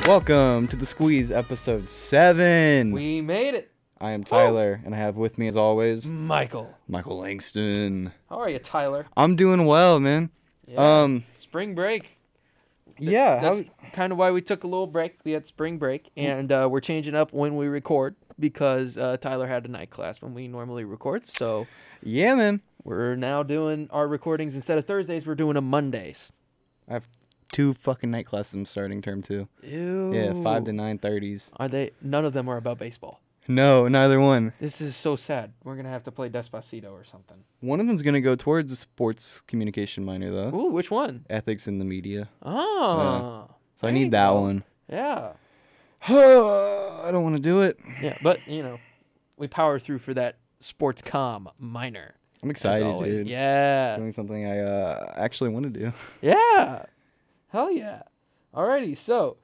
Welcome to The Squeeze, episode 7. We made it. I am Tyler, and I have with me, as always, Michael Langston. How are you, Tyler? I'm doing well, man. Yeah. Spring break. Yeah. That's kind of why we took a little break. We had spring break, and we're changing up when we record because Tyler had a night class when we normally record. So Yeah, man. we're now doing our recordings instead of Thursdays. We're doing them Mondays. I have 2 fucking night classes I'm starting term 2. Ew. Yeah, 5 to 9:30s. Are they? None of them are about baseball. No, neither one. This is so sad. We're gonna have to play Despacito or something. One of them's going to go towards a sports communication minor, though. Ooh, which one? Ethics in the media. Oh. So I need that one. Yeah. I don't want to do it. Yeah, but, we power through for that sports comm minor. I'm excited, always. dude. Yeah. Doing something I actually want to do. Yeah. Hell yeah. Alrighty, so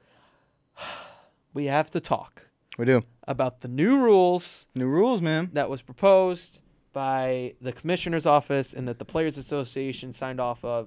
we have to talk We do. about the new rules New rules, man. that was proposed by the commissioner's office and that the Players Association signed off of.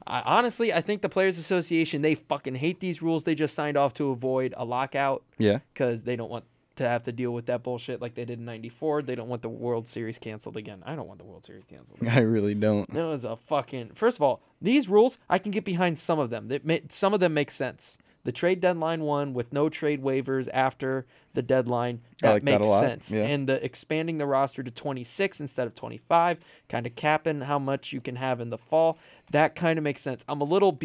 Honestly, I think the Players Association, they fucking hate these rules. They just signed off to avoid a lockout Yeah. because they don't want to have to deal with that bullshit like they did in 94. They don't want the World Series canceled again. I don't want the World Series canceled again. I really don't. That was a fucking... First of all, these rules, I can get behind some of them. Some of them make sense. The trade deadline one with no trade waivers after the deadline, that makes sense. Yeah. And the expanding the roster to 26 instead of 25, kind of capping how much you can have in the fall, that kind of makes sense. I'm a little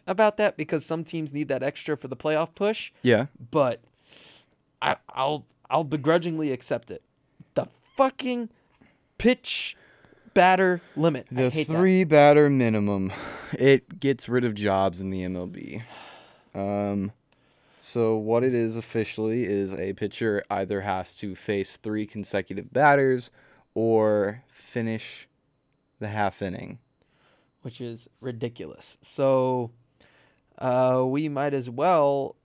about that because some teams need that extra for the playoff push, Yeah. but I'll begrudgingly accept it. The fucking pitch batter limit. I The hate 3 batter minimum. It gets rid of jobs in the MLB. So what it is officially is a pitcher either has to face 3 consecutive batters or finish the half inning. which is ridiculous. So we might as well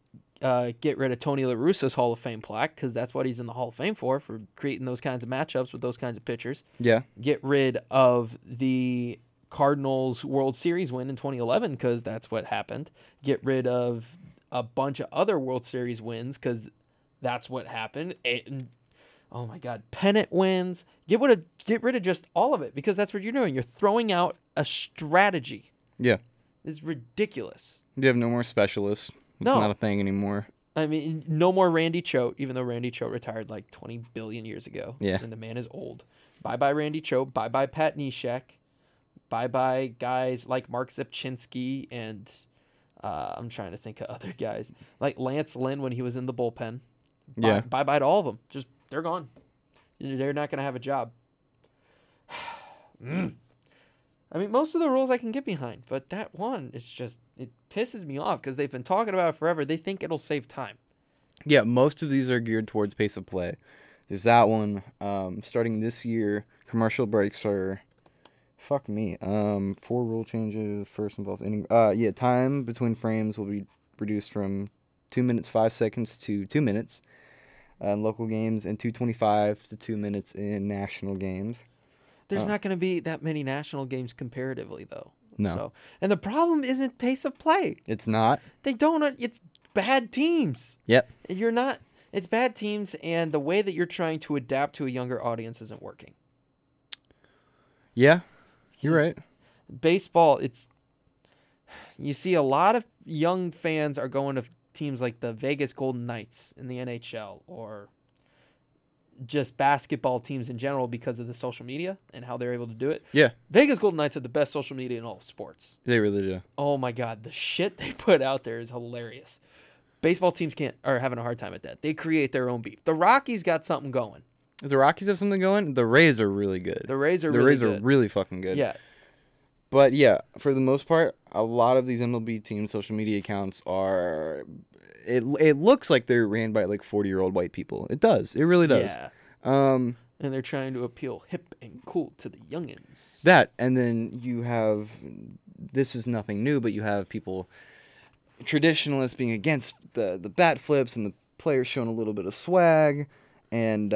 get rid of Tony La Russa's Hall of Fame plaque because that's what he's in the Hall of Fame for creating those kinds of matchups with those kinds of pitchers. Yeah. Get rid of the Cardinals World Series win in 2011 because that's what happened. Get rid of a bunch of other World Series wins because that's what happened. Oh my God, pennant wins. Get rid of just all of it because that's what you're doing. You're throwing out a strategy. Yeah. It's ridiculous. You have no more specialists. It's No. not a thing anymore. I mean, no more Randy Choate, even though Randy Choate retired like 20 billion years ago. Yeah. And the man is old. Bye-bye Randy Choate. Bye-bye Pat Neshek. Bye-bye guys like Mark Zepchinski and I'm trying to think of other guys. Like Lance Lynn when he was in the bullpen. Yeah. Bye-bye to all of them. Just, they're gone. They're not going to have a job. I mean, most of the rules I can get behind, but that one, it pisses me off because they've been talking about it forever. They think it'll save time. Yeah, most of these are geared towards pace of play. There's that one. Starting this year, commercial breaks are... Fuck me. 4 rule changes. First involves inning. Time between frames will be reduced from 2 minutes 5 seconds to 2 minutes in local games, and 2:25 to 2 minutes in national games. There's not going to be that many national games comparatively, though. No. So, and the problem isn't pace of play. It's not. They don't. It's bad teams. Yep. You're not. It's bad teams, and the way that you're trying to adapt to a younger audience isn't working. Yeah, you're right. Baseball, you see a lot of young fans are going to teams like the Vegas Golden Knights in the NHL or just basketball teams in general because of the social media and how they're able to do it. Yeah, Vegas Golden Knights have the best social media in all of sports. they really do. Oh my God, the shit they put out there is hilarious. Baseball teams are having a hard time at that. They create their own beef. The Rockies got something going. If the Rockies have something going, the Rays are really good. The Rays are really fucking good. Yeah. But yeah, for the most part, a lot of these MLB team social media accounts are... It looks like they're ran by like 40-year-old white people. It does. It really does. Yeah. And they're trying to appeal hip and cool to the youngins. that, and then you have... This is nothing new, but you have people... Traditionalists being against the bat flips and the players showing a little bit of swag. And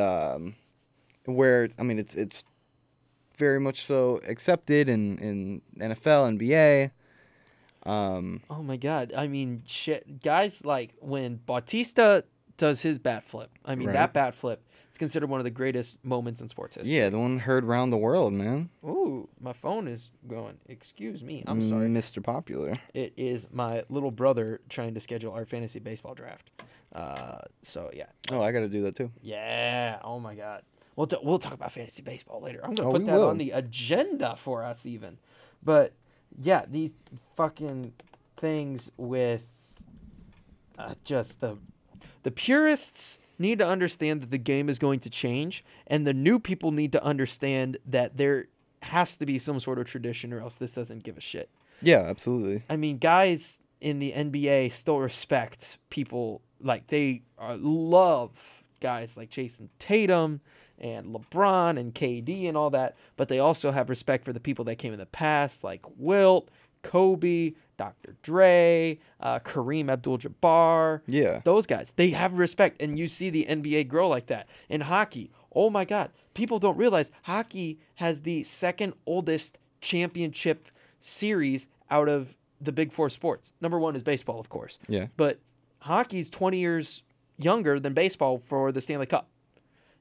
where, I mean, it's very much so accepted in NFL, NBA. Oh my God. I mean, shit. Guys, like when Bautista does his bat flip, I mean, Right. that bat flip, it's considered one of the greatest moments in sports history. Yeah, the one heard around the world, man. Ooh, my phone is going. Excuse me. I'm sorry. Mr. Popular. It is my little brother trying to schedule our fantasy baseball draft. So, yeah. Oh, I got to do that too. Yeah. Oh my God. We'll talk about fantasy baseball later. I'm gonna Oh, put we that will. on the agenda for us even. But yeah, these fucking things with just the purists need to understand that the game is going to change, and the new people need to understand that there has to be some sort of tradition, or else this doesn't give a shit. Yeah, absolutely. I mean, guys in the NBA still respect people like love guys like Jason Tatum and LeBron and KD and all that, but they also have respect for the people that came in the past, like Wilt, Kobe, Dr. Dre, Kareem Abdul-Jabbar. Yeah. Those guys, they have respect, and you see the NBA grow like that. In hockey, oh my God, people don't realize hockey has the second oldest championship series out of the big four sports. Number one is baseball, of course. Yeah. But hockey's 20 years younger than baseball for the Stanley Cup.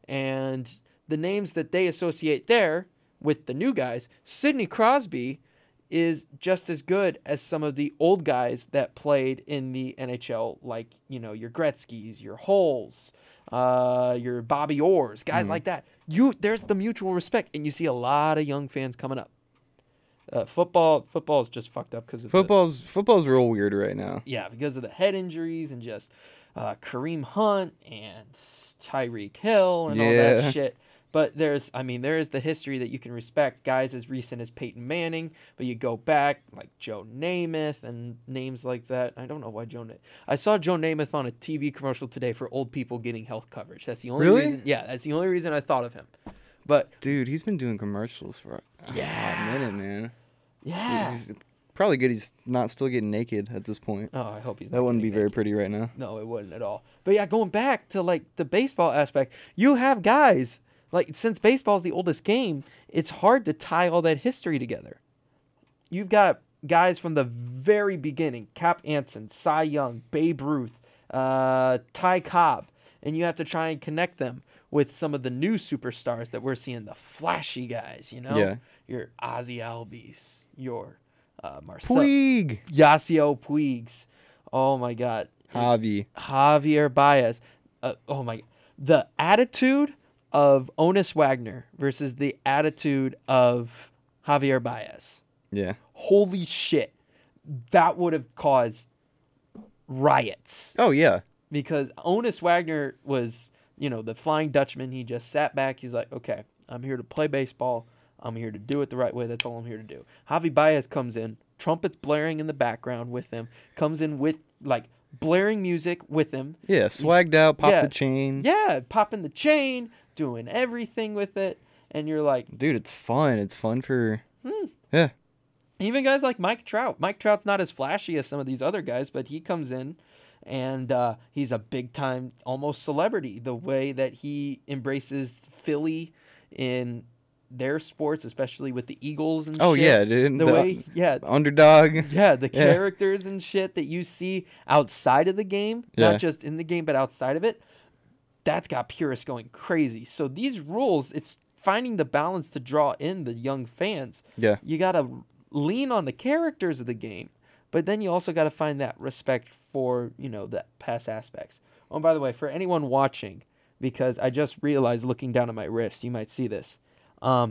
And the names that they associate there with the new guys, Sidney Crosby is just as good as some of the old guys that played in the NHL, like, you know, your Gretzky's, your Holes, your Bobby Orrs, guys like that. There's the mutual respect, and you see a lot of young fans coming up. Football is just fucked up because of football's real weird right now. because of the head injuries and just Kareem Hunt and Tyreek Hill and all that shit. But there is the history that you can respect. Guys as recent as Peyton Manning, but you go back like Joe Namath and names like that. I don't know why I saw Joe Namath on a TV commercial today for old people getting health coverage. That's the only reason. Yeah, that's the only reason I thought of him. But dude, he's been doing commercials for a minute, man. Yeah. He's probably good he's not still getting naked at this point. Oh, I hope he's not. That wouldn't getting be very naked. pretty right now. No, it wouldn't at all. But yeah, going back to like the baseball aspect, you have guys like, since baseball's the oldest game, it's hard to tie all that history together. You've got guys from the very beginning: Cap Anson, Cy Young, Babe Ruth, Ty Cobb, and you have to try and connect them with some of the new superstars that we're seeing, the flashy guys, you know? Yeah. Your Ozzy Albies, your Marcel Puig. Yasiel Puigs. Oh my God. Javier Baez. Oh my. The attitude of Honus Wagner versus the attitude of Javier Baez. Yeah. Holy shit. That would have caused riots. Oh yeah. Because Honus Wagner was, you know, the Flying Dutchman. He just sat back. He's like, okay, I'm here to play baseball. I'm here to do it the right way. That's all I'm here to do. Javi Baez comes in, trumpets blaring in the background with him, comes in with, like, blaring music with him. Yeah, swagged out, popped the chain. Yeah, popping the chain, doing everything with it. And you're like... Dude, it's fun. It's fun for... Yeah. Even guys like Mike Trout. Mike Trout's not as flashy as some of these other guys, but he comes in and he's a big-time, almost celebrity. The way that he embraces Philly in their sports, especially with the Eagles and shit. Oh, yeah, dude. The way, underdog. Yeah, the characters and shit that you see outside of the game, not just in the game, but outside of it, that's got purists going crazy. So these rules, it's finding the balance to draw in the young fans. Yeah. You got to lean on the characters of the game, but then you also got to find that respect for, you know, the past aspects. Oh, and by the way, for anyone watching, because I just realized looking down at my wrist, you might see this. I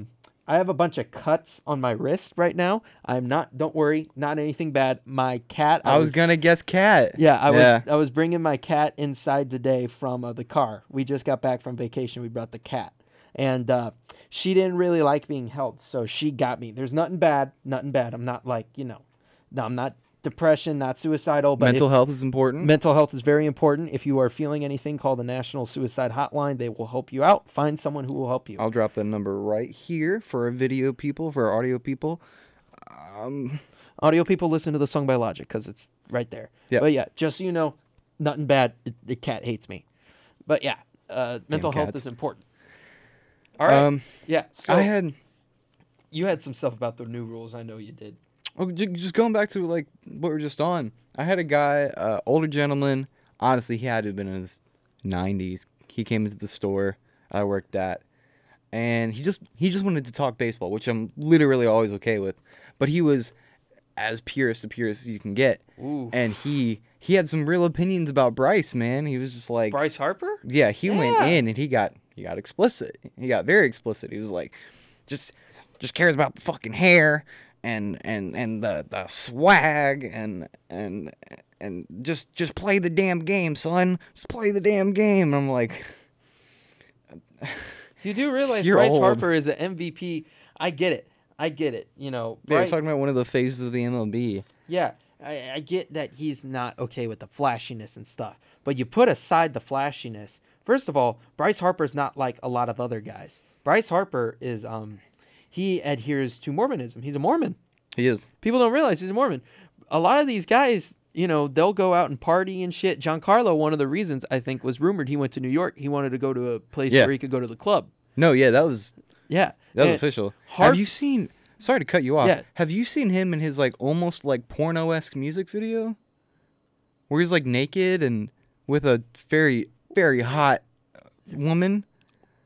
have a bunch of cuts on my wrist right now. I'm not, don't worry, not anything bad. My cat. I was going to guess cat. Yeah, I was bringing my cat inside today from the car. We just got back from vacation. We brought the cat. And she didn't really like being held, so she got me. There's nothing bad. I'm not like, you know, no, I'm not depression, not suicidal. But mental health is important. Mental health is very important. If you are feeling anything, call the National Suicide Hotline. They will help you out. Find someone who will help you. I'll drop the number right here for our video people, for our audio people. Audio people, listen to the song by Logic because it's right there. Yeah. But yeah, just so you know, nothing bad. The cat hates me. But yeah, mental health is important. All right. Yeah. So you had some stuff about the new rules. I know you did. Oh, just going back to like what we're just on. I had a guy, older gentleman. Honestly, he had to have been in his 90s. He came into the store I worked at, and he just wanted to talk baseball, which I'm literally always okay with. But he was as purist as you can get, Ooh. and he had some real opinions about Bryce. Man, he was just like, Bryce Harper? yeah, he went Yeah. in and he got explicit. He got very explicit. He was like, just cares about the fucking hair and the swag and just play the damn game, son. Just play the damn game. And I'm like, You do realize You're Bryce old. Harper is an MVP. I get it. You know, yeah, we're Bryce, talking about one of the faces of the MLB. yeah, I get that he's not okay with the flashiness and stuff. But you put aside the flashiness. First of all, Bryce Harper's not like a lot of other guys. Bryce Harper is he adheres to Mormonism. He's a Mormon. He is. People don't realize he's a Mormon. A lot of these guys, you know, they'll go out and party and shit. Giancarlo, one of the reasons I think was rumored he went to New York. He wanted to go to a place Yeah. where he could go to the club. No, yeah, that was Yeah. and official. official. Have you seen? Sorry to cut you off. Yeah. Have you seen him in his like almost like porno-esque music video, where he's like naked and with a very hot woman?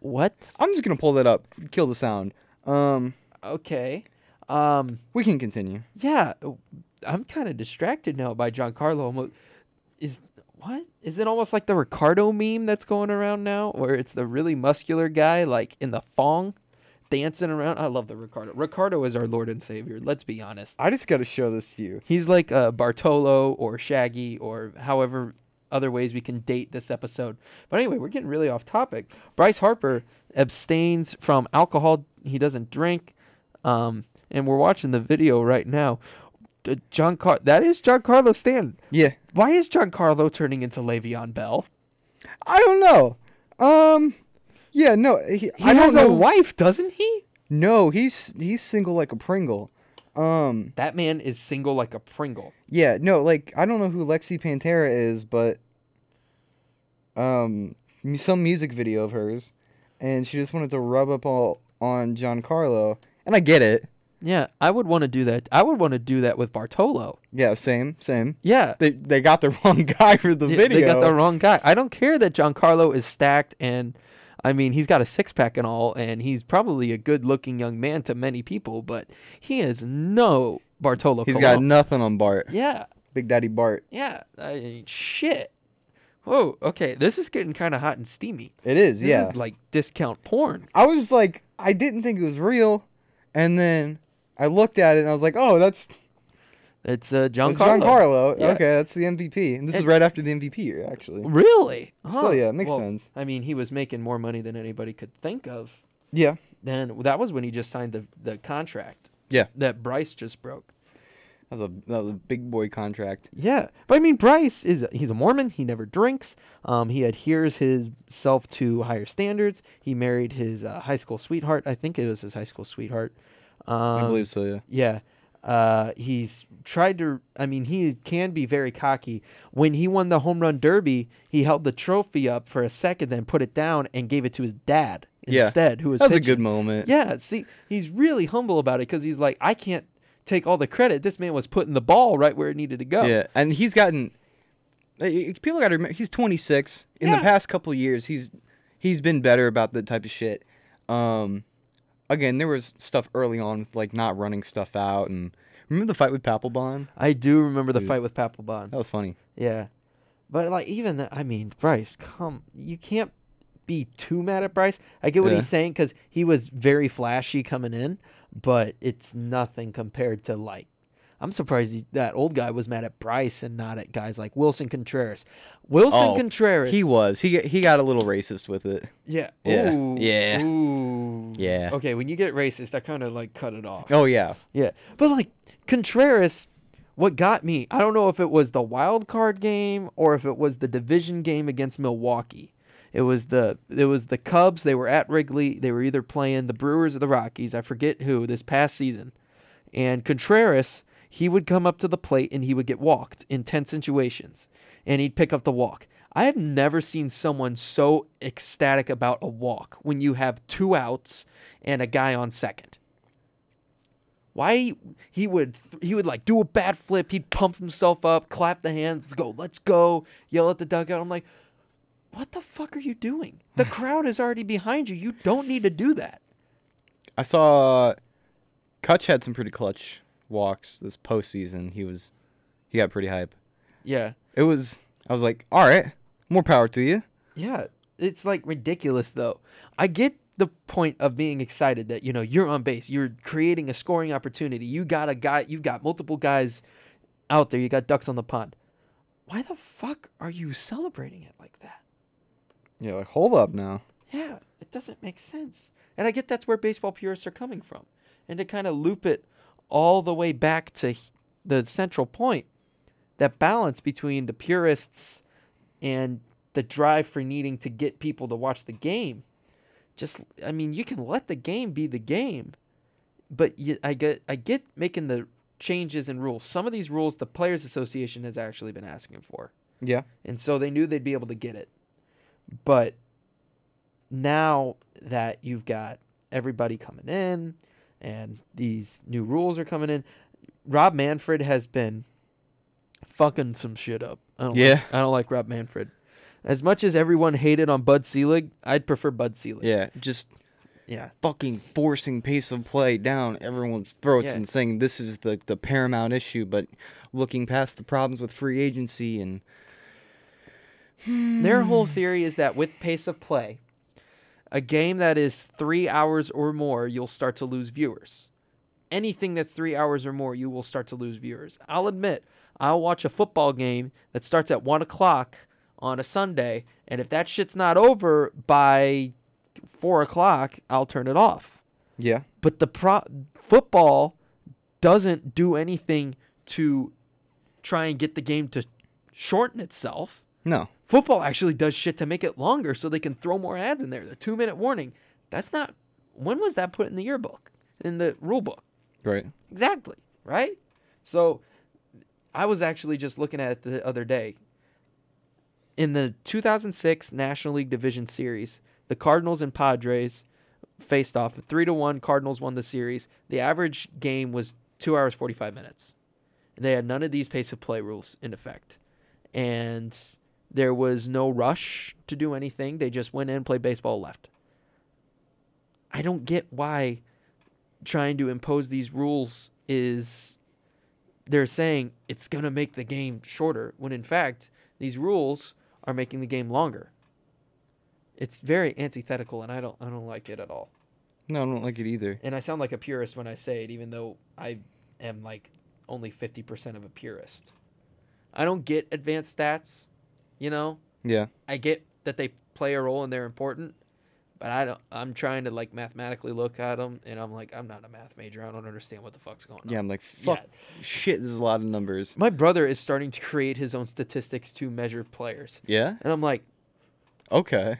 What? I'm just gonna pull that up. Kill the sound. Okay. We can continue. Yeah. I'm kind of distracted now by Giancarlo. Is it almost like the Ricardo meme that's going around now, where it's the really muscular guy like in the thong dancing around? I love the Ricardo. Ricardo is our Lord and Savior. Let's be honest. I just gotta show this to you. He's like Bartolo or Shaggy or however other ways we can date this episode. But anyway, we're getting really off topic. Bryce Harper abstains from alcohol. He doesn't drink. And we're watching the video right now. That is Giancarlo Stanton. Yeah. Why is Giancarlo turning into Le'Veon Bell? I don't know. Yeah, no. He I don't has a know. wife, doesn't he? No, he's single like a Pringle. That man is single like a Pringle. Yeah, no, like I don't know who Lexi Pantera is, but some music video of hers, and she just wanted to rub up all on Giancarlo, and I get it. Yeah, I would want to do that. I would want to do that with Bartolo. Yeah, same. Yeah. They got the wrong guy for the video. They got the wrong guy. I don't care that Giancarlo is stacked and, I mean, he's got a six-pack and all, and he's probably a good-looking young man to many people, but he has no Bartolo He's Colon. got nothing on Bart. Yeah. Big Daddy Bart. Yeah. Shit. Whoa, okay. This is getting kind of hot and steamy. It is, This yeah. is like discount porn. I was like, I didn't think it was real, and then I looked at it and I was like, oh, that's It's Giancarlo. Giancarlo. Yeah. Okay, that's the MVP. And this is right after the MVP year, actually. Really? So, yeah, it makes sense. I mean, he was making more money than anybody could think of. Yeah. Then that was when he just signed the contract. Yeah. That Bryce just broke. That was a big boy contract. Yeah, but I mean, Bryce he's a Mormon. He never drinks. He adheres himself to higher standards. He married his high school sweetheart. I think it was his high school sweetheart. I believe so, Yeah. yeah. He's tried to. I mean, he can be very cocky. When he won the home run derby, he held the trophy up for a second, then put it down and gave it to his dad instead, who was That's a pitching. good moment. Yeah, see, he's really humble about it because he's like, I can't take all the credit. This man was putting the ball right where it needed to go. Yeah, and he's gotten. People got to remember he's 26. In Yeah. the past couple of years, he's been better about that type of shit. Again, there was stuff early on with like not running stuff out, and remember the fight with Papelbon? I do remember the Dude. fight with Papelbon. That was funny. Yeah, but like even that, I mean, Bryce, you can't be too mad at Bryce. I get what Yeah. he's saying because he was very flashy coming in, but it's nothing compared to like. I'm surprised that old guy was mad at Bryce and not at guys like Wilson Contreras. Contreras. He was. He got a little racist with it. Yeah. Yeah. Ooh. Yeah. Ooh. Yeah. Okay, when you get racist, I kind of like cut it off. Oh yeah. Yeah. But like Contreras, what got me, I don't know if it was the wild card game or if it was the division game against Milwaukee. It was the Cubs. They were at Wrigley. They were either playing the Brewers or the Rockies. I forget who this past season. And Contreras, he would come up to the plate and he would get walked in tense situations. And he'd pick up the walk. I have never seen someone so ecstatic about a walk when you have 2 outs and a guy on second. Why he would like do a bat flip, he'd pump himself up, clap the hands, let's go, yell at the dugout. I'm like, what the fuck are you doing? The crowd is already behind you. You don't need to do that. I saw Kutch had some pretty clutch walks this postseason. He got pretty hype. Yeah. I was like, all right, more power to you. Yeah. It's like ridiculous though. I get the point of being excited that, you're on base. You're creating a scoring opportunity. You've got multiple guys out there. You got ducks on the pond. Why the fuck are you celebrating it like that? Yeah, like, hold up now. Yeah, it doesn't make sense. And I get that's where baseball purists are coming from. And to kind of loop it all the way back to the central point, that balance between the purists and the drive for needing to get people to watch the game. You can let the game be the game, but I get making the changes in rules. Some of these rules the Players Association has actually been asking for. Yeah. And so they knew they'd be able to get it. But now that you've got everybody coming in and these new rules are coming in, Rob Manfred has been fucking some shit up. I don't like Rob Manfred. As much as everyone hated on Bud Selig, I'd prefer Bud Selig. Yeah, just fucking forcing pace of play down everyone's throats and saying this is the paramount issue, but looking past the problems with free agency and... Their whole theory is that with pace of play, a game that is 3 hours or more, you'll start to lose viewers. Anything that's 3 hours or more, you will start to lose viewers. I'll admit, I'll watch a football game that starts at 1 o'clock on a Sunday, and if that shit's not over by 4 o'clock, I'll turn it off. Yeah. But football doesn't do anything to try and get the game to shorten itself. No. Football actually does shit to make it longer so they can throw more ads in there. The 2-minute warning. That's not... When was that put in the yearbook? In the rule book? Right. Exactly. Right? So, I was actually just looking at it the other day. In the 2006 National League Division Series, the Cardinals and Padres faced off. 3-1, Cardinals won the series. The average game was 2 hours, 45 minutes. And they had none of these pace of play rules in effect. And... there was no rush to do anything. They just went in, played baseball, left. I don't get why trying to impose these rules is... They're saying it's going to make the game shorter, when in fact, these rules are making the game longer. It's very antithetical, and I don't like it at all. No, I don't like it either. And I sound like a purist when I say it, even though I am like only 50% of a purist. I don't get advanced stats. Yeah. I get that they play a role and they're important, but I'm trying to like mathematically look at them, and I'm like, I'm not a math major. I don't understand what the fuck's going on. Yeah, I'm like, fuck, shit, there's a lot of numbers. My brother is starting to create his own statistics to measure players. Yeah? And I'm like, okay.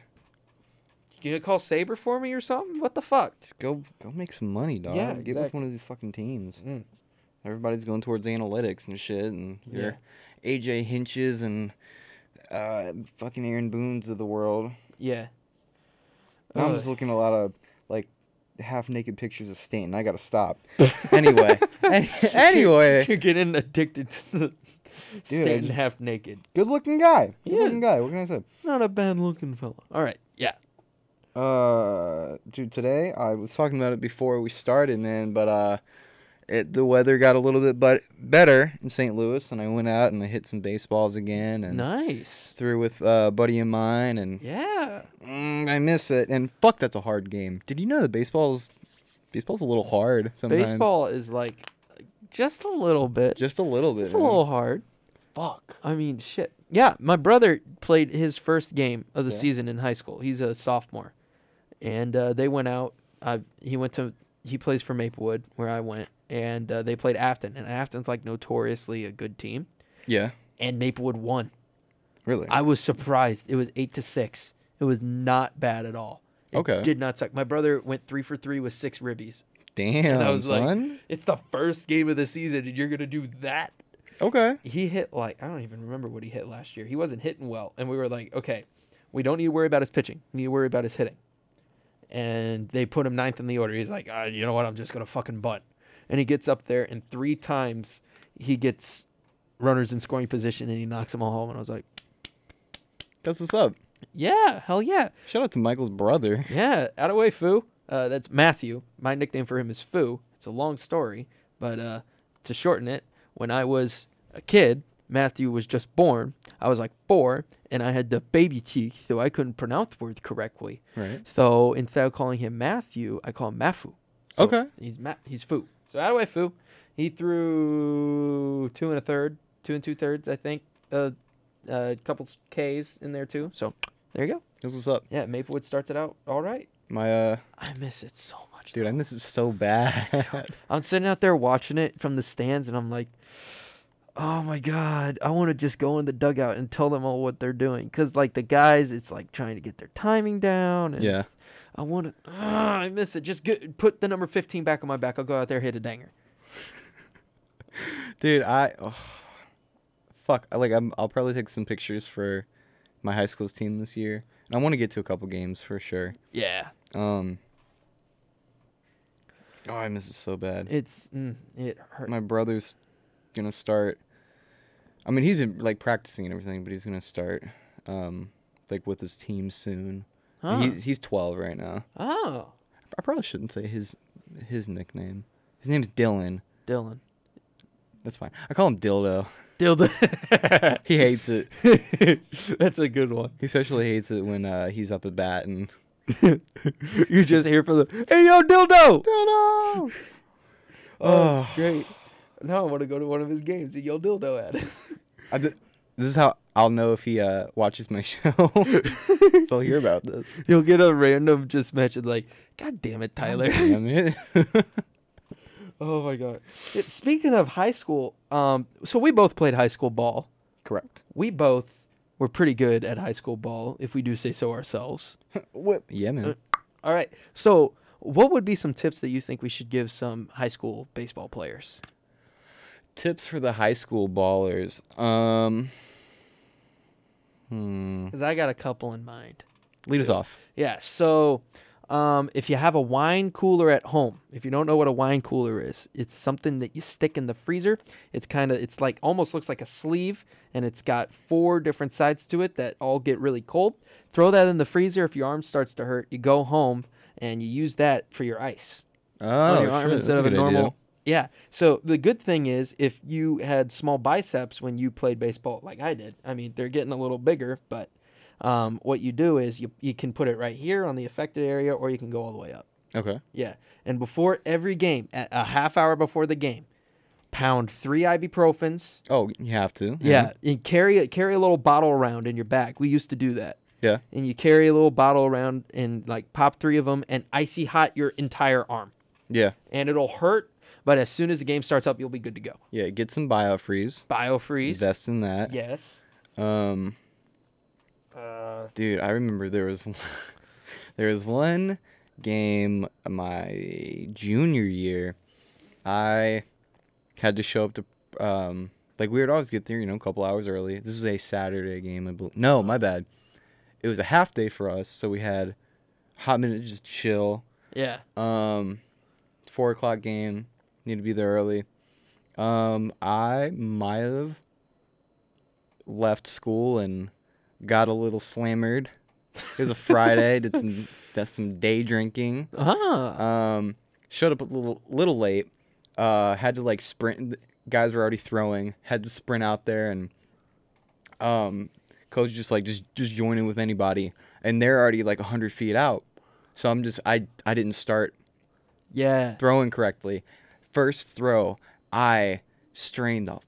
You gonna call Saber for me or something? What the fuck? Just go make some money, dog. Yeah, Get with one of these fucking teams. Everybody's going towards analytics and shit, and your AJ Hinches and... fucking Aaron Boone's of the world. Yeah. Now I'm just looking at a lot of like half-naked pictures of Stanton. I gotta stop. Anyway, you're getting addicted to the Stanton half-naked. Good-looking guy. Good-looking guy. What can I say? Not a bad-looking fella. All right. Yeah. Dude, today I was talking about it before we started, man, but the weather got a little bit better in St. Louis, and I went out and I hit some baseballs again. And nice. Threw with a buddy of mine, and I miss it. And fuck, that's a hard game. Did you know that baseball's a little hard sometimes? Baseball is like just a little bit. Just a little bit. It's a little hard. Fuck. I mean, shit. Yeah, my brother played his first game of the season in high school. He's a sophomore, and they went out. He plays for Maplewood, where I went. And they played Afton, and Afton's like notoriously a good team. Yeah. And Maplewood won. Really? I was surprised. It was 8-6. It was not bad at all. It did not suck. My brother went 3 for 3 with 6 ribbies. Damn, and I was son. like, it's the first game of the season, and you're gonna do that? Okay. He hit I don't even remember what he hit last year. He wasn't hitting well, and we were like, okay, we don't need to worry about his pitching. We need to worry about his hitting. And they put him 9th in the order. He's like, you know what? I'm just gonna fucking bunt. and he gets up there, and 3 times he gets runners in scoring position, and he knocks them all home. And I was like, That's what's up. yeah, hell yeah. Shout out to Michael's brother. Yeah, out of way, Foo. That's Matthew. My nickname for him is Foo. It's a long story, but to shorten it, when I was a kid, Matthew was just born. I was like 4, and I had the baby teeth, so I couldn't pronounce words correctly. Right. So instead of calling him Matthew, I call him Mafu. So Okay. He's Foo. So out of way, Foo. He threw 2 1/3, 2 2/3, I think. A couple Ks in there too. So there you go. That's what's up. Yeah, Maplewood starts it out all right. My I miss it so much. dude, I miss it so bad. I'm sitting out there watching it from the stands, and I'm like, oh my God, I want to just go in the dugout and tell them all what they're doing. Because, like, the guys, it's like trying to get their timing down. And Yeah. I want to, I miss it. Just put the number 15 back on my back. I'll go out there, hit a danger. Dude, fuck. I'll probably take some pictures for my high school's team this year. And I want to get to a couple games for sure. Yeah. Oh, I miss it so bad. It hurt. My brother's gonna start. I mean, he's been like practicing and everything, but he's gonna start, like with his team soon. Huh. He's 12 right now. Oh. I probably shouldn't say his nickname. His name's Dylan. Dylan. That's fine. I call him Dildo. Dildo. He hates it. That's a good one. He especially hates it when he's up at bat and You're just here for the, hey, yo, Dildo. Dildo. Oh, that's great. Now I want to go to one of his games and yell Dildo at him. This is how I'll know if he watches my show. So I'll hear about this. You'll get a random just mention like, God damn it, Tyler. Damn it. Oh my God. Speaking of high school, so we both played high school ball. Correct. We both were pretty good at high school ball, if we do say so ourselves. What? Yeah, man. All right. So what would be some tips that you think we should give some high school baseball players? Tips for the high school ballers. Because I got a couple in mind. Lead us off. Yeah. So if you have a wine cooler at home, if you don't know what a wine cooler is, it's something that you stick in the freezer. It's like almost looks like a sleeve, and it's got 4 different sides to it that all get really cold. Throw that in the freezer. If your arm starts to hurt, you go home and you use that for your ice on your arm instead of a normal. Idea. Yeah. So the good thing is, if you had small biceps when you played baseball, like I did, I mean, they're getting a little bigger, but what you do is you can put it right here on the affected area, or you can go all the way up. Okay. Yeah. And before every game, a half hour before the game, pound 3 ibuprofens. Oh, you have to. Yeah. And carry a little bottle around in your bag. We used to do that. Yeah. And you carry a little bottle around and like pop 3 of them and icy hot your entire arm. Yeah. And it'll hurt, but as soon as the game starts up, you'll be good to go. Yeah. Get some BioFreeze. BioFreeze. Invest in that. Yes. Dude, I remember there was one game my junior year. I had to show up to like we would always get there, a couple hours early. This was a Saturday game, I believe. No, my bad. It was a half day for us, so we had a hot minute to just chill. Yeah. 4:00 game. Need to be there early. I might have left school and got a little slammered. It was a Friday. did some day drinking. Showed up a little late. Had to like sprint. Guys were already throwing. Had to sprint out there, and coach just joining with anybody, and they're already like 100 feet out. So I didn't start. Yeah. Throwing correctly. First throw, I strained the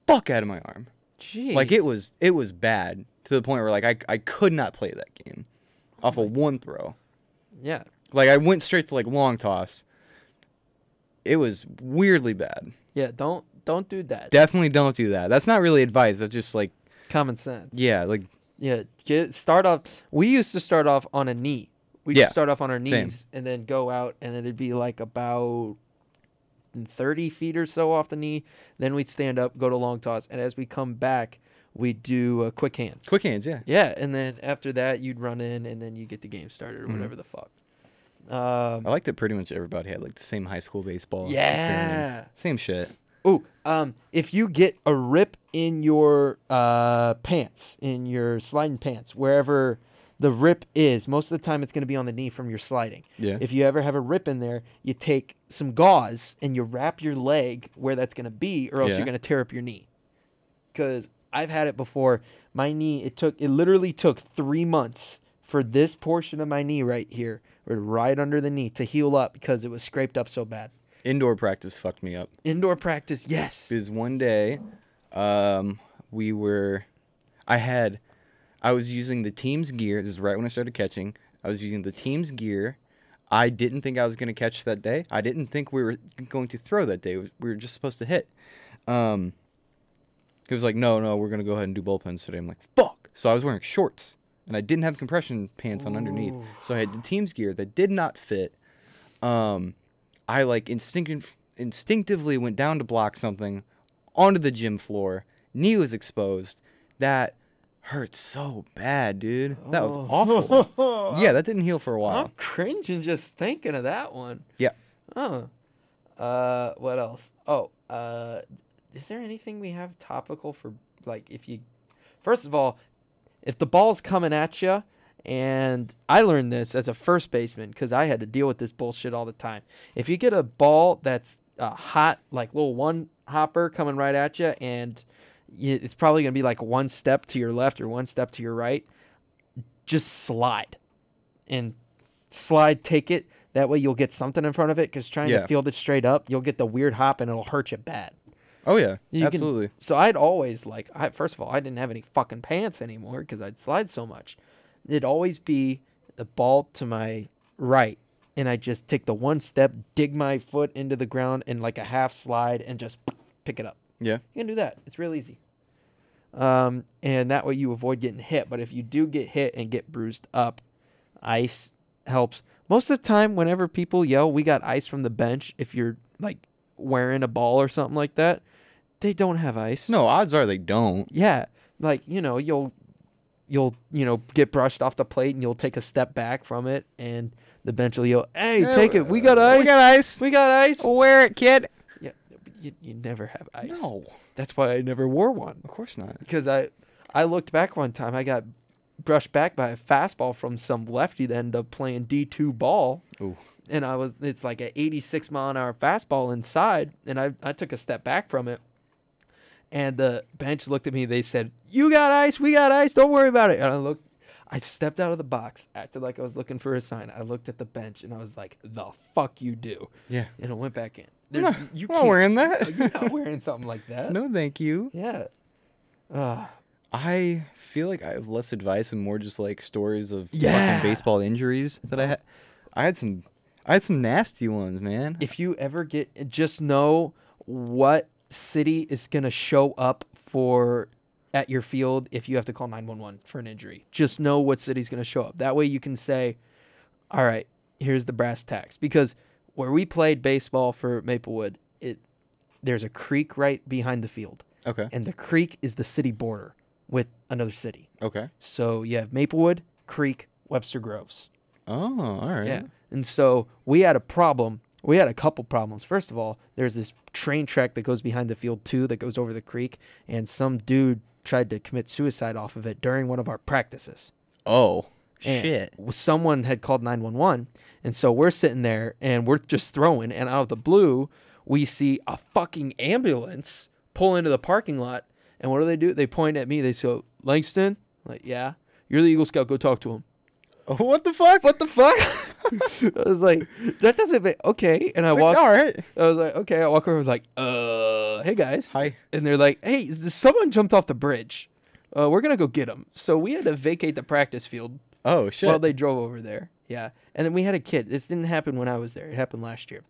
fuck out of my arm. Jeez. Like it was bad to the point where like I could not play that game off of one throw. Yeah. Like I went straight to like long toss. It was weirdly bad. Yeah, don't do that. Definitely don't do that. That's not really advice. That's just like Common sense. yeah, like Yeah, start off. We used to start off on a knee. We'd start off on our knees and then go out, and then it'd be like about 30 feet or so off the knee. Then we'd stand up, go to long toss, and as we come back, we'd do quick hands. Quick hands, yeah. Yeah, and then after that, you'd run in, and then you get the game started or whatever the fuck. I like that pretty much everybody had like the same high school baseball Yeah. experience. Same shit. Oh, if you get a rip in your pants, in your sliding pants, wherever the rip is, most of the time it's going to be on the knee from your sliding. Yeah. If you ever have a rip in there, you take some gauze and you wrap your leg where that's going to be, or else Yeah. you're going to tear up your knee. Because I've had it before. My knee, it literally took 3 months for this portion of my knee right here, or right under the knee, to heal up because it was scraped up so bad. Indoor practice fucked me up. Indoor practice, yes. Because one day, I was using the team's gear. This is right when I started catching. I was using the team's gear. I didn't think I was going to catch that day. I didn't think we were going to throw that day. We were just supposed to hit. It was like, no, we're going to go ahead and do bullpens today. I'm like, fuck. So I was wearing shorts, and I didn't have compression pants on underneath. So I had the team's gear that did not fit. I like instinctively went down to block something onto the gym floor. Knee was exposed. That hurt so bad, dude. That was awful. Yeah, that didn't heal for a while. I'm cringing just thinking of that one. Yeah. What else? Oh, is there anything we have topical for, like, first of all, if the ball's coming at you, and I learned this as a first baseman because I had to deal with this bullshit all the time. If you get a ball that's hot, like little one hopper coming right at you, and it's probably going to be like one step to your left or one step to your right, just slide. Take it. That way you'll get something in front of it, because trying to field it straight up, you'll get the weird hop and it'll hurt you bad. Oh, yeah. Absolutely. So I'd always, first of all, I didn't have any fucking pants anymore because I'd slide so much. It'd always be the ball to my right, and I'd just take the one step, dig my foot into the ground in like a half slide, and just pick it up. Yeah. You can do that. It's real easy. And that way you avoid getting hit. But if you do get hit and get bruised up, ice helps. Most of the time, whenever people yell, "We got ice from the bench," if you're like wearing a ball or something like that, they don't have ice. No, odds are they don't. Yeah. Like, you'll get brushed off the plate and you'll take a step back from it, and the bench will yell, "Hey, take it. We got ice. We got ice. We got ice. Wear it, kid." Yeah. You never have ice. No. That's why I never wore one. Of course not. Because I looked back one time, I got brushed back by a fastball from some lefty that ended up playing D2 ball. Ooh. And it's like an 86 mile an hour fastball inside, and I took a step back from it. And the bench looked at me. They said, "You got ice. We got ice. Don't worry about it." And I stepped out of the box, acted like I was looking for a sign. I looked at the bench, and I was like, "The fuck you do?" Yeah. And I went back in. I'm not wearing that. You're not wearing something like that. No, thank you. Yeah. I feel like I have less advice and more just like stories of Yeah. fucking baseball injuries that I had. I had some nasty ones, man. If you ever just know what city is going to show up at your field if you have to call 911 for an injury. Just know what city's going to show up. That way you can say, all right, here's the brass tacks. Because where we played baseball for Maplewood, there's a creek right behind the field. Okay. And the creek is the city border with another city. Okay. So you have Maplewood, Creek, Webster Groves. Oh, all right. Yeah. And so we had a problem. We had a couple problems. First of all, there's this train track that goes behind the field too that goes over the creek, and some dude tried to commit suicide off of it during one of our practices. Oh, And shit. someone had called 911, and so we're sitting there and we're just throwing, and out of the blue, we see a fucking ambulance pull into the parking lot, and what do? They point at me. They say, "Langston?" I'm like, "Yeah." "You're the Eagle Scout. Go talk to him." What the fuck? What the fuck? I was like, that doesn't make, okay. And I walked. All right. I was like, okay. I walk over, like, hey guys. Hi. And they're like, hey, someone jumped off the bridge. We're gonna go get him. So we had to vacate the practice field. Oh shit. While they drove over there. Yeah. And then we had a kid. This didn't happen when I was there. It happened last year.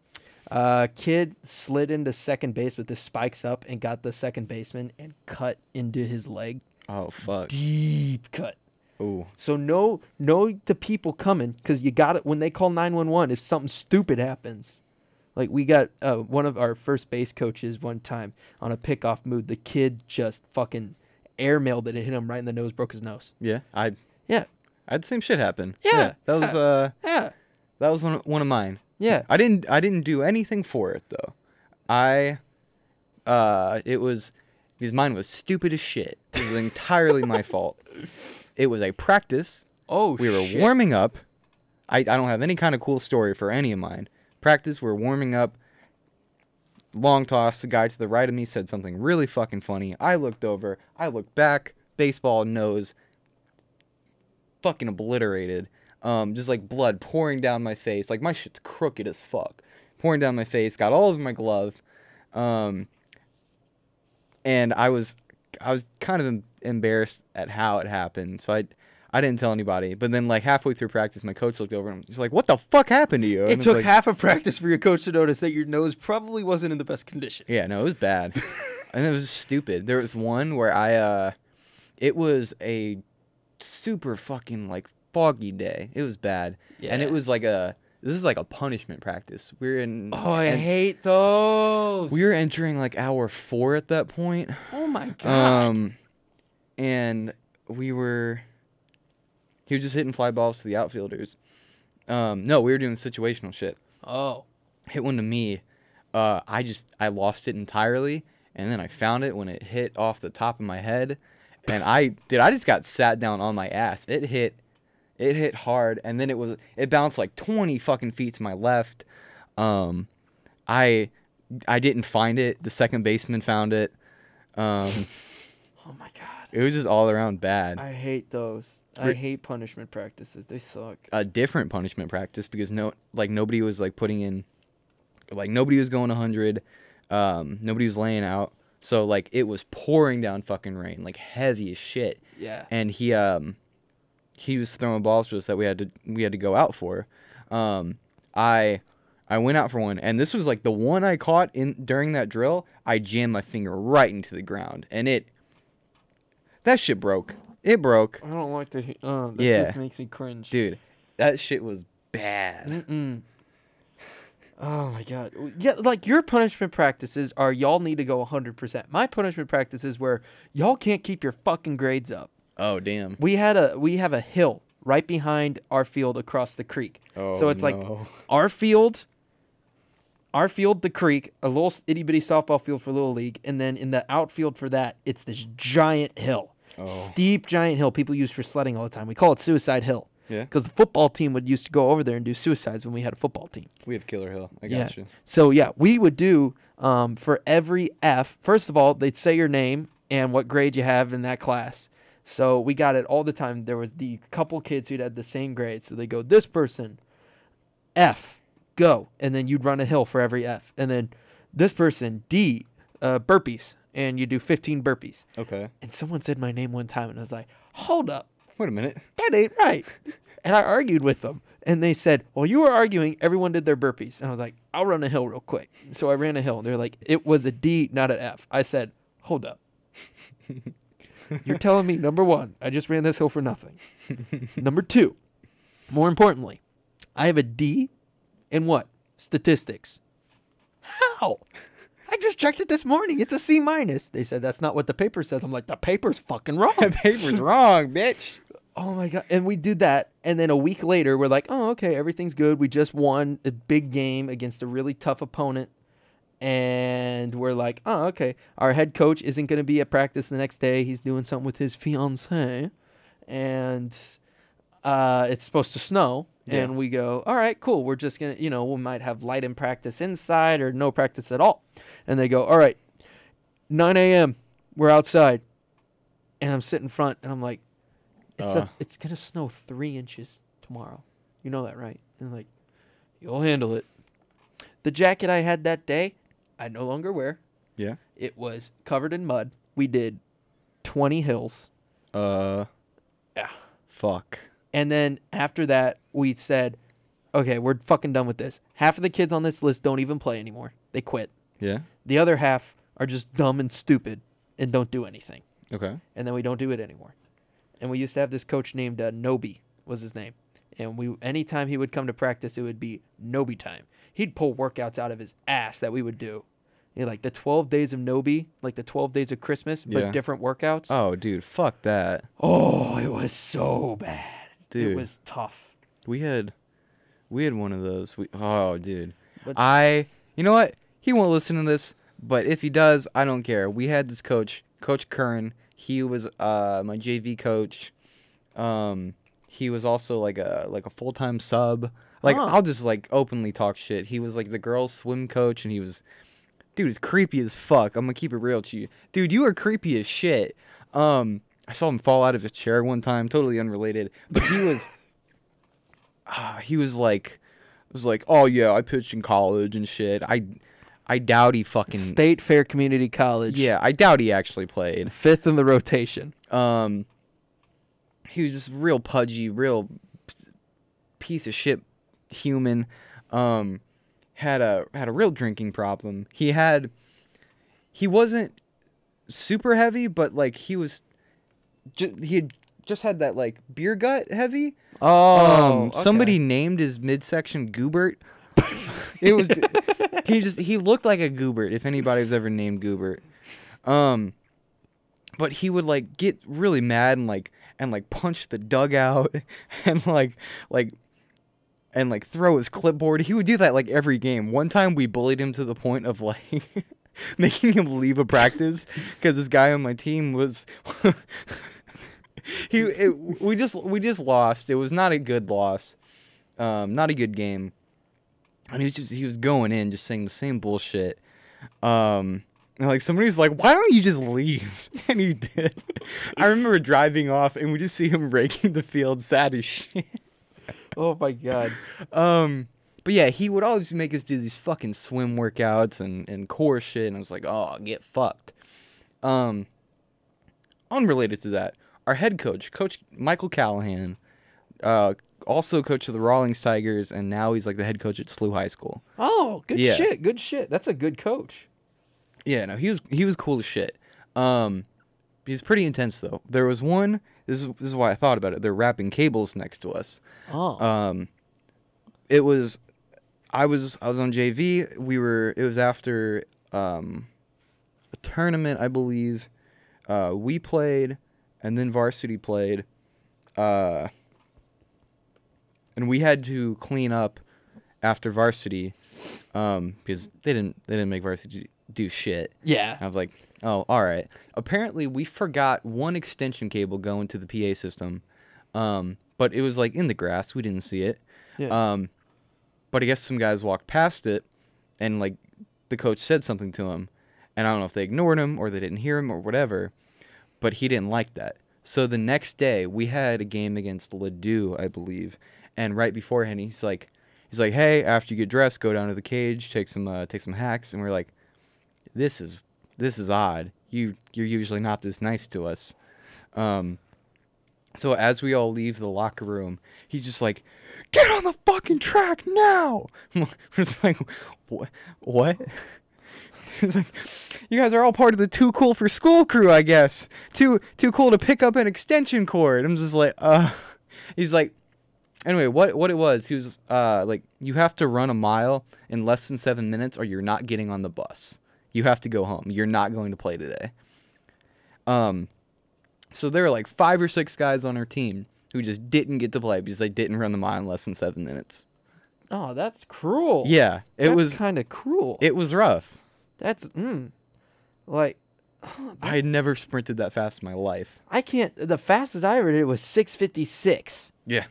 Kid slid into second base with his spikes up and got the second baseman and cut into his leg. Oh fuck. Deep cut. Ooh. So know the people coming, because you got it when they call 911 if something stupid happens. Like we got one of our first base coaches one time on a pickoff move. The kid just fucking airmailed it and hit him right in the nose, broke his nose. Yeah. Yeah. I had the same shit happen. Yeah. That was Yeah. That was one of mine. Yeah. I didn't do anything for it though. It was because mine was stupid as shit. It was entirely my fault. It was a practice. Oh, we were warming up. I don't have any kind of cool story for any of mine. Practice, we're warming up. Long toss. The guy to the right of me said something really fucking funny. I looked over. I looked back. Baseball nose. Fucking obliterated. Just like blood pouring down my face. Like my shit's crooked as fuck. Pouring down my face. Got all over my glove. And I was kind of embarrassed at how it happened. So I didn't tell anybody. But then like halfway through practice, my coach looked over and was like, "What the fuck happened to you?" And it took like, half of practice for your coach to notice that your nose probably wasn't in the best condition. Yeah, no, it was bad. And it was stupid. There was one where it was a super fucking like foggy day. It was bad. Yeah. And it was like this is like a punishment practice. I hate those. We were entering like hour 4 at that point. Oh my god. And he was just hitting fly balls to the outfielders. No, we were doing situational shit. Oh. Hit one to me. I lost it entirely, and then I found it when it hit off the top of my head, and I just got sat down on my ass. It hit hard, and then it bounced like 20 fucking feet to my left. I didn't find it. The second baseman found it. Oh my god. It was just all around bad. I hate those. I hate punishment practices. They suck. A different punishment practice because nobody was like putting in, like nobody was going 100, nobody was laying out. So like it was pouring down fucking rain, like heavy as shit. Yeah. And he was throwing balls to us that we had to go out for. I went out for one, and this was like the one I caught during that drill. I jammed my finger right into the ground, and that shit broke. It broke. I don't like that just makes me cringe. Dude, that shit was bad. Mm-mm. Oh my god. Yeah, like your punishment practices are y'all need to go 100%. My punishment practices where y'all can't keep your fucking grades up. Oh damn. We have a hill right behind our field across the creek. Oh, so it's like our field, the creek, a little itty bitty softball field for Little League, and then in the outfield for that, it's this giant hill. Oh. Steep giant hill people use for sledding all the time. We call it Suicide Hill. Yeah. Because the football team would used to go over there and do suicides when we had a football team. We have Killer Hill. I got you. So yeah, we would do for every F. First of all, they'd say your name and what grade you have in that class. So we got it all the time. There was the couple kids who'd had the same grade. So they go, this person, F, go. And then you'd run a hill for every F. And then this person, D, burpees. And you do 15 burpees. Okay. And someone said my name one time, and I was like, hold up. Wait a minute. That ain't right. And I argued with them. And they said, well, you were arguing. Everyone did their burpees. And I was like, I'll run a hill real quick. So I ran a hill. And they're like, it was a D, not an F. I said, hold up. You're telling me, number one, I just ran this hill for nothing. Number two, more importantly, I have a D in what? Statistics. How? I just checked it this morning. It's a C minus. They said that's not what the paper says. I'm like, the paper's fucking wrong. The paper's wrong, bitch. Oh my god. And we do that, and then a week later, we're like, oh, okay, everything's good. We just won a big game against a really tough opponent. And we're like, oh, okay. Our head coach isn't going to be at practice the next day. He's doing something with his fiancée. And it's supposed to snow. Yeah. And we go, all right, cool. We're just going to, we might have light in practice inside or no practice at all. And they go, all right, 9 a.m., we're outside. And I'm sitting in front, and I'm like, it's going to snow 3 inches tomorrow. You know that, right? And like, you'll handle it. The jacket I had that day, I no longer wear. Yeah. It was covered in mud. We did 20 hills. Yeah. Fuck. And then after that, we said, okay, we're fucking done with this. Half of the kids on this list don't even play anymore. They quit. Yeah. The other half are just dumb and stupid and don't do anything. Okay. And then we don't do it anymore. And we used to have this coach named Nobi was his name. And anytime he would come to practice, it would be Nobi time. He'd pull workouts out of his ass that we would do. Like the 12 days of Nobi, like the 12 days of Christmas, but different workouts. Oh, dude, fuck that. Oh, it was so bad. Dude. It was tough. We had We had one of those. Dude. But- You know what? He won't listen to this, but if he does, I don't care. We had this coach, Coach Kern. He was my JV coach. He was also like a full-time sub. Like, I'll just like openly talk shit. He was like the girls' swim coach, and dude, he's creepy as fuck. I'm gonna keep it real to you. Dude, you are creepy as shit. I saw him fall out of his chair one time, totally unrelated. But he was like, oh yeah, I pitched in college and shit. I doubt he fucking State Fair Community College. Yeah, I doubt he actually played. 5th in the rotation. He was just real pudgy, real piece of shit human. Had a real drinking problem. He wasn't super heavy, but like he had just had that like beer gut heavy. Okay. Somebody named his midsection Goobert. It was he looked like a Goobert if anybody's ever named Goobert. But he would like get really mad and punch the dugout and throw his clipboard. He would do that like every game. One time we bullied him to the point of like making him leave a practice because this guy on my team was we just lost. It was not a good loss. Not a good game. And he was going in just saying the same bullshit. And like somebody's like, "Why don't you just leave?" And he did. I remember driving off and we just see him raking the field, sad as shit. Oh my god. But yeah, he would always make us do these fucking swim workouts and core shit, and I was like, "Oh, get fucked." Unrelated to that, our head coach, Coach Michael Callahan, also coach of the Rawlings Tigers, and now he's like the head coach at SLU High School. Oh, good shit. Good shit. That's a good coach. Yeah, no, he was cool as shit. He's pretty intense though. There was one. This is why I thought about it. They're wrapping cables next to us. Oh. It was. I was on JV. It was after a tournament, I believe. We played, and then varsity played. And we had to clean up after varsity, because they didn't make varsity do shit. Yeah. I was like, oh, all right. Apparently, we forgot one extension cable going to the PA system, but it was like in the grass. We didn't see it. Yeah. But I guess some guys walked past it, and like the coach said something to him, and I don't know if they ignored him or they didn't hear him or whatever, but he didn't like that. So the next day we had a game against Ladue, I believe, and right beforehand he's like, hey, after you get dressed, go down to the cage, take some hacks, and we're like, this is odd. You're usually not this nice to us. So as we all leave the locker room, he's just like, get on the fucking track now. We're just like, what? He's like, you guys are all part of the Too Cool for School crew, I guess. Too cool to pick up an extension cord. I'm just like, He's like, anyway, what it was, he was like, you have to run a mile in less than 7 minutes or you're not getting on the bus. You have to go home. You're not going to play today. So there were like 5 or 6 guys on our team who just didn't get to play because they didn't run the mile in less than 7 minutes. Oh, that's cruel. Yeah, That's was kind of cruel. It was rough. That's like I had never sprinted that fast in my life. I can't. The fastest I ever did was 6:56. Yeah,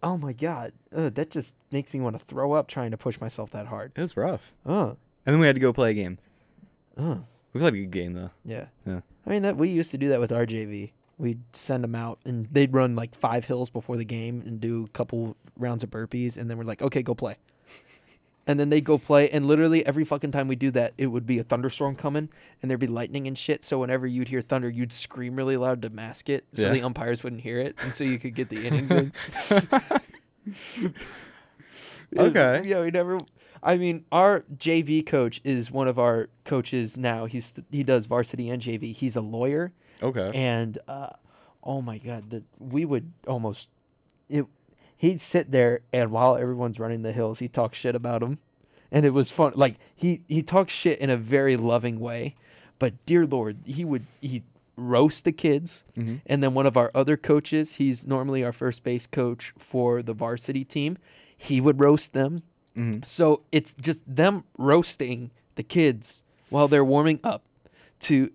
Oh my god, that just makes me want to throw up trying to push myself that hard. it was rough. Oh, And then we had to go play a game. oh, We played a good game though. yeah. Yeah. I mean, we used to do that with our JV. We'd send them out, and they'd run like 5 hills before the game and do a couple rounds of burpees, and then we're like, okay, go play. And then they'd go play, and literally every fucking time we do that, it would be a thunderstorm coming, and there'd be lightning and shit. So whenever you'd hear thunder, you'd scream really loud to mask it, so the umpires wouldn't hear it, and so you could get the innings in. Okay. Yeah, we never. I mean, our JV coach is one of our coaches now. He does varsity and JV. He's a lawyer. Okay. And oh my god, we would almost he'd sit there, and while everyone's running the hills, he'd talk shit about them, and it was fun. Like he talks shit in a very loving way, but dear Lord, he roast the kids. Mm-hmm. And then one of our other coaches, he's normally our first base coach for the varsity team. he would roast them. Mhm. So it's just them roasting the kids while they're warming up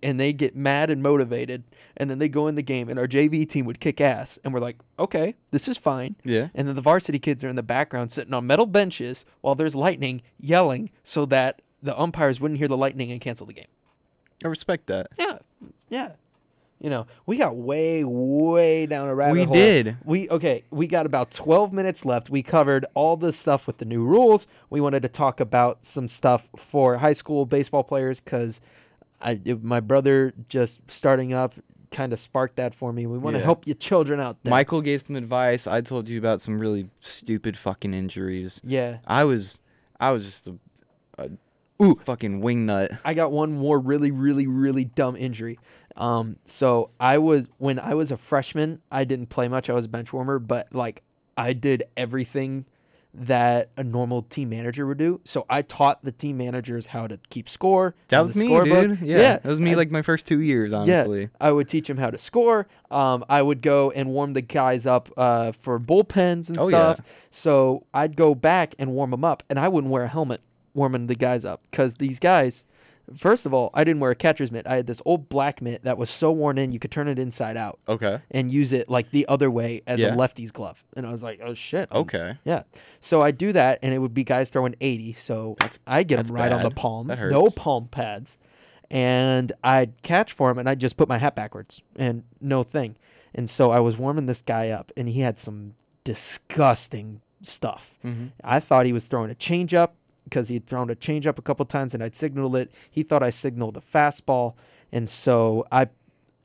and they get mad and motivated, and then they go in the game and our JV team would kick ass and we're like, okay, this is fine. Yeah. And then the varsity kids are in the background sitting on metal benches while there's lightning yelling so that the umpires wouldn't hear the lightning and cancel the game. I respect that. Yeah. Yeah. You know, we got way, way down a rabbit hole. We did. We got about 12 minutes left. We covered all the stuff with the new rules. We wanted to talk about some stuff for high school baseball players because my brother just starting up kind of sparked that for me. We want to help your children out there. Michael gave some advice. I told you about some really stupid fucking injuries. Yeah. I was just a fucking wingnut. I got one more really, really, really dumb injury. So when I was a freshman, I didn't play much. I was a bench warmer, but like I did everything that a normal team manager would do. So I taught the team managers how to keep score. That was me, dude. Yeah. That was me like my first 2 years, honestly. Yeah, I would teach them how to score. I would go and warm the guys up for bullpens and stuff. Yeah. So I'd go back and warm them up, and I wouldn't wear a helmet warming the guys up because these guys, first of all, I didn't wear a catcher's mitt. I had this old black mitt that was so worn in you could turn it inside out. Okay. And use it like the other way as a lefty's glove. And I was like, oh shit. Okay. Yeah. So I do that, and it would be guys throwing 80. So I get them right on the bad. palm. That hurts. No palm pads. And I'd catch for him, and I'd just put my hat backwards and no thing. And so I was warming this guy up, and he had some disgusting stuff. Mm-hmm. I thought he was throwing a changeup because he'd thrown a changeup a couple times, and I'd signaled it. He thought I signaled a fastball, and so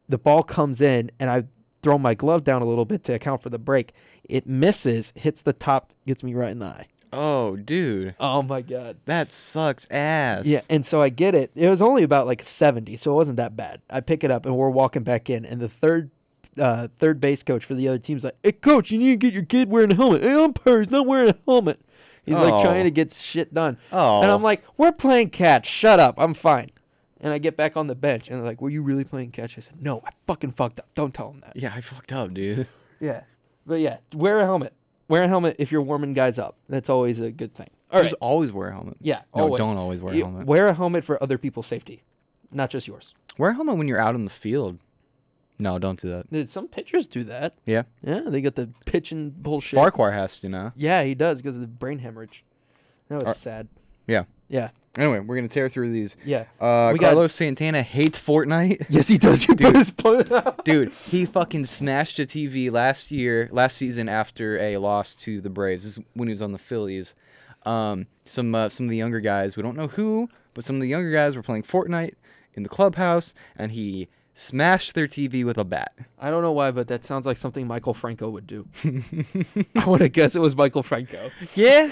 the ball comes in, and I throw my glove down a little bit to account for the break. It misses, hits the top, gets me right in the eye. Oh, dude. Oh, my God. That sucks ass. Yeah, and so I get it. It was only about like 70, so it wasn't that bad. I pick it up, and we're walking back in, and the third base coach for the other team's like, hey, coach, you need to get your kid wearing a helmet. Hey, umpire's not wearing a helmet. He's like trying to get shit done. Oh. And I'm like, we're playing catch. Shut up. I'm fine. And I get back on the bench, and they're like, were you really playing catch? I said, no, I fucking fucked up. Don't tell them that. Yeah, I fucked up, dude. Yeah. But yeah, wear a helmet. Wear a helmet if you're warming guys up. That's always a good thing. All Just right. always wear a helmet. Yeah, No, always. don't always wear a helmet. Wear a helmet for other people's safety, not just yours. Wear a helmet when you're out in the field. No, don't do that. Some pitchers do that. Yeah. Yeah, they got the pitching bullshit. Farquhar has to now. Yeah, he does because of the brain hemorrhage. That was sad. Yeah. Yeah. Anyway, we're going to tear through these. Yeah. Carlos Santana hates Fortnite. Yes, he does. He put his Dude, he fucking smashed a TV last season after a loss to the Braves. This is when he was on the Phillies. Some of the younger guys, we don't know who, but some of the younger guys were playing Fortnite in the clubhouse, and he smashed their TV with a bat. I don't know why, but that sounds like something Michael Franco would do. I want to guess it was Michael Franco. Yeah?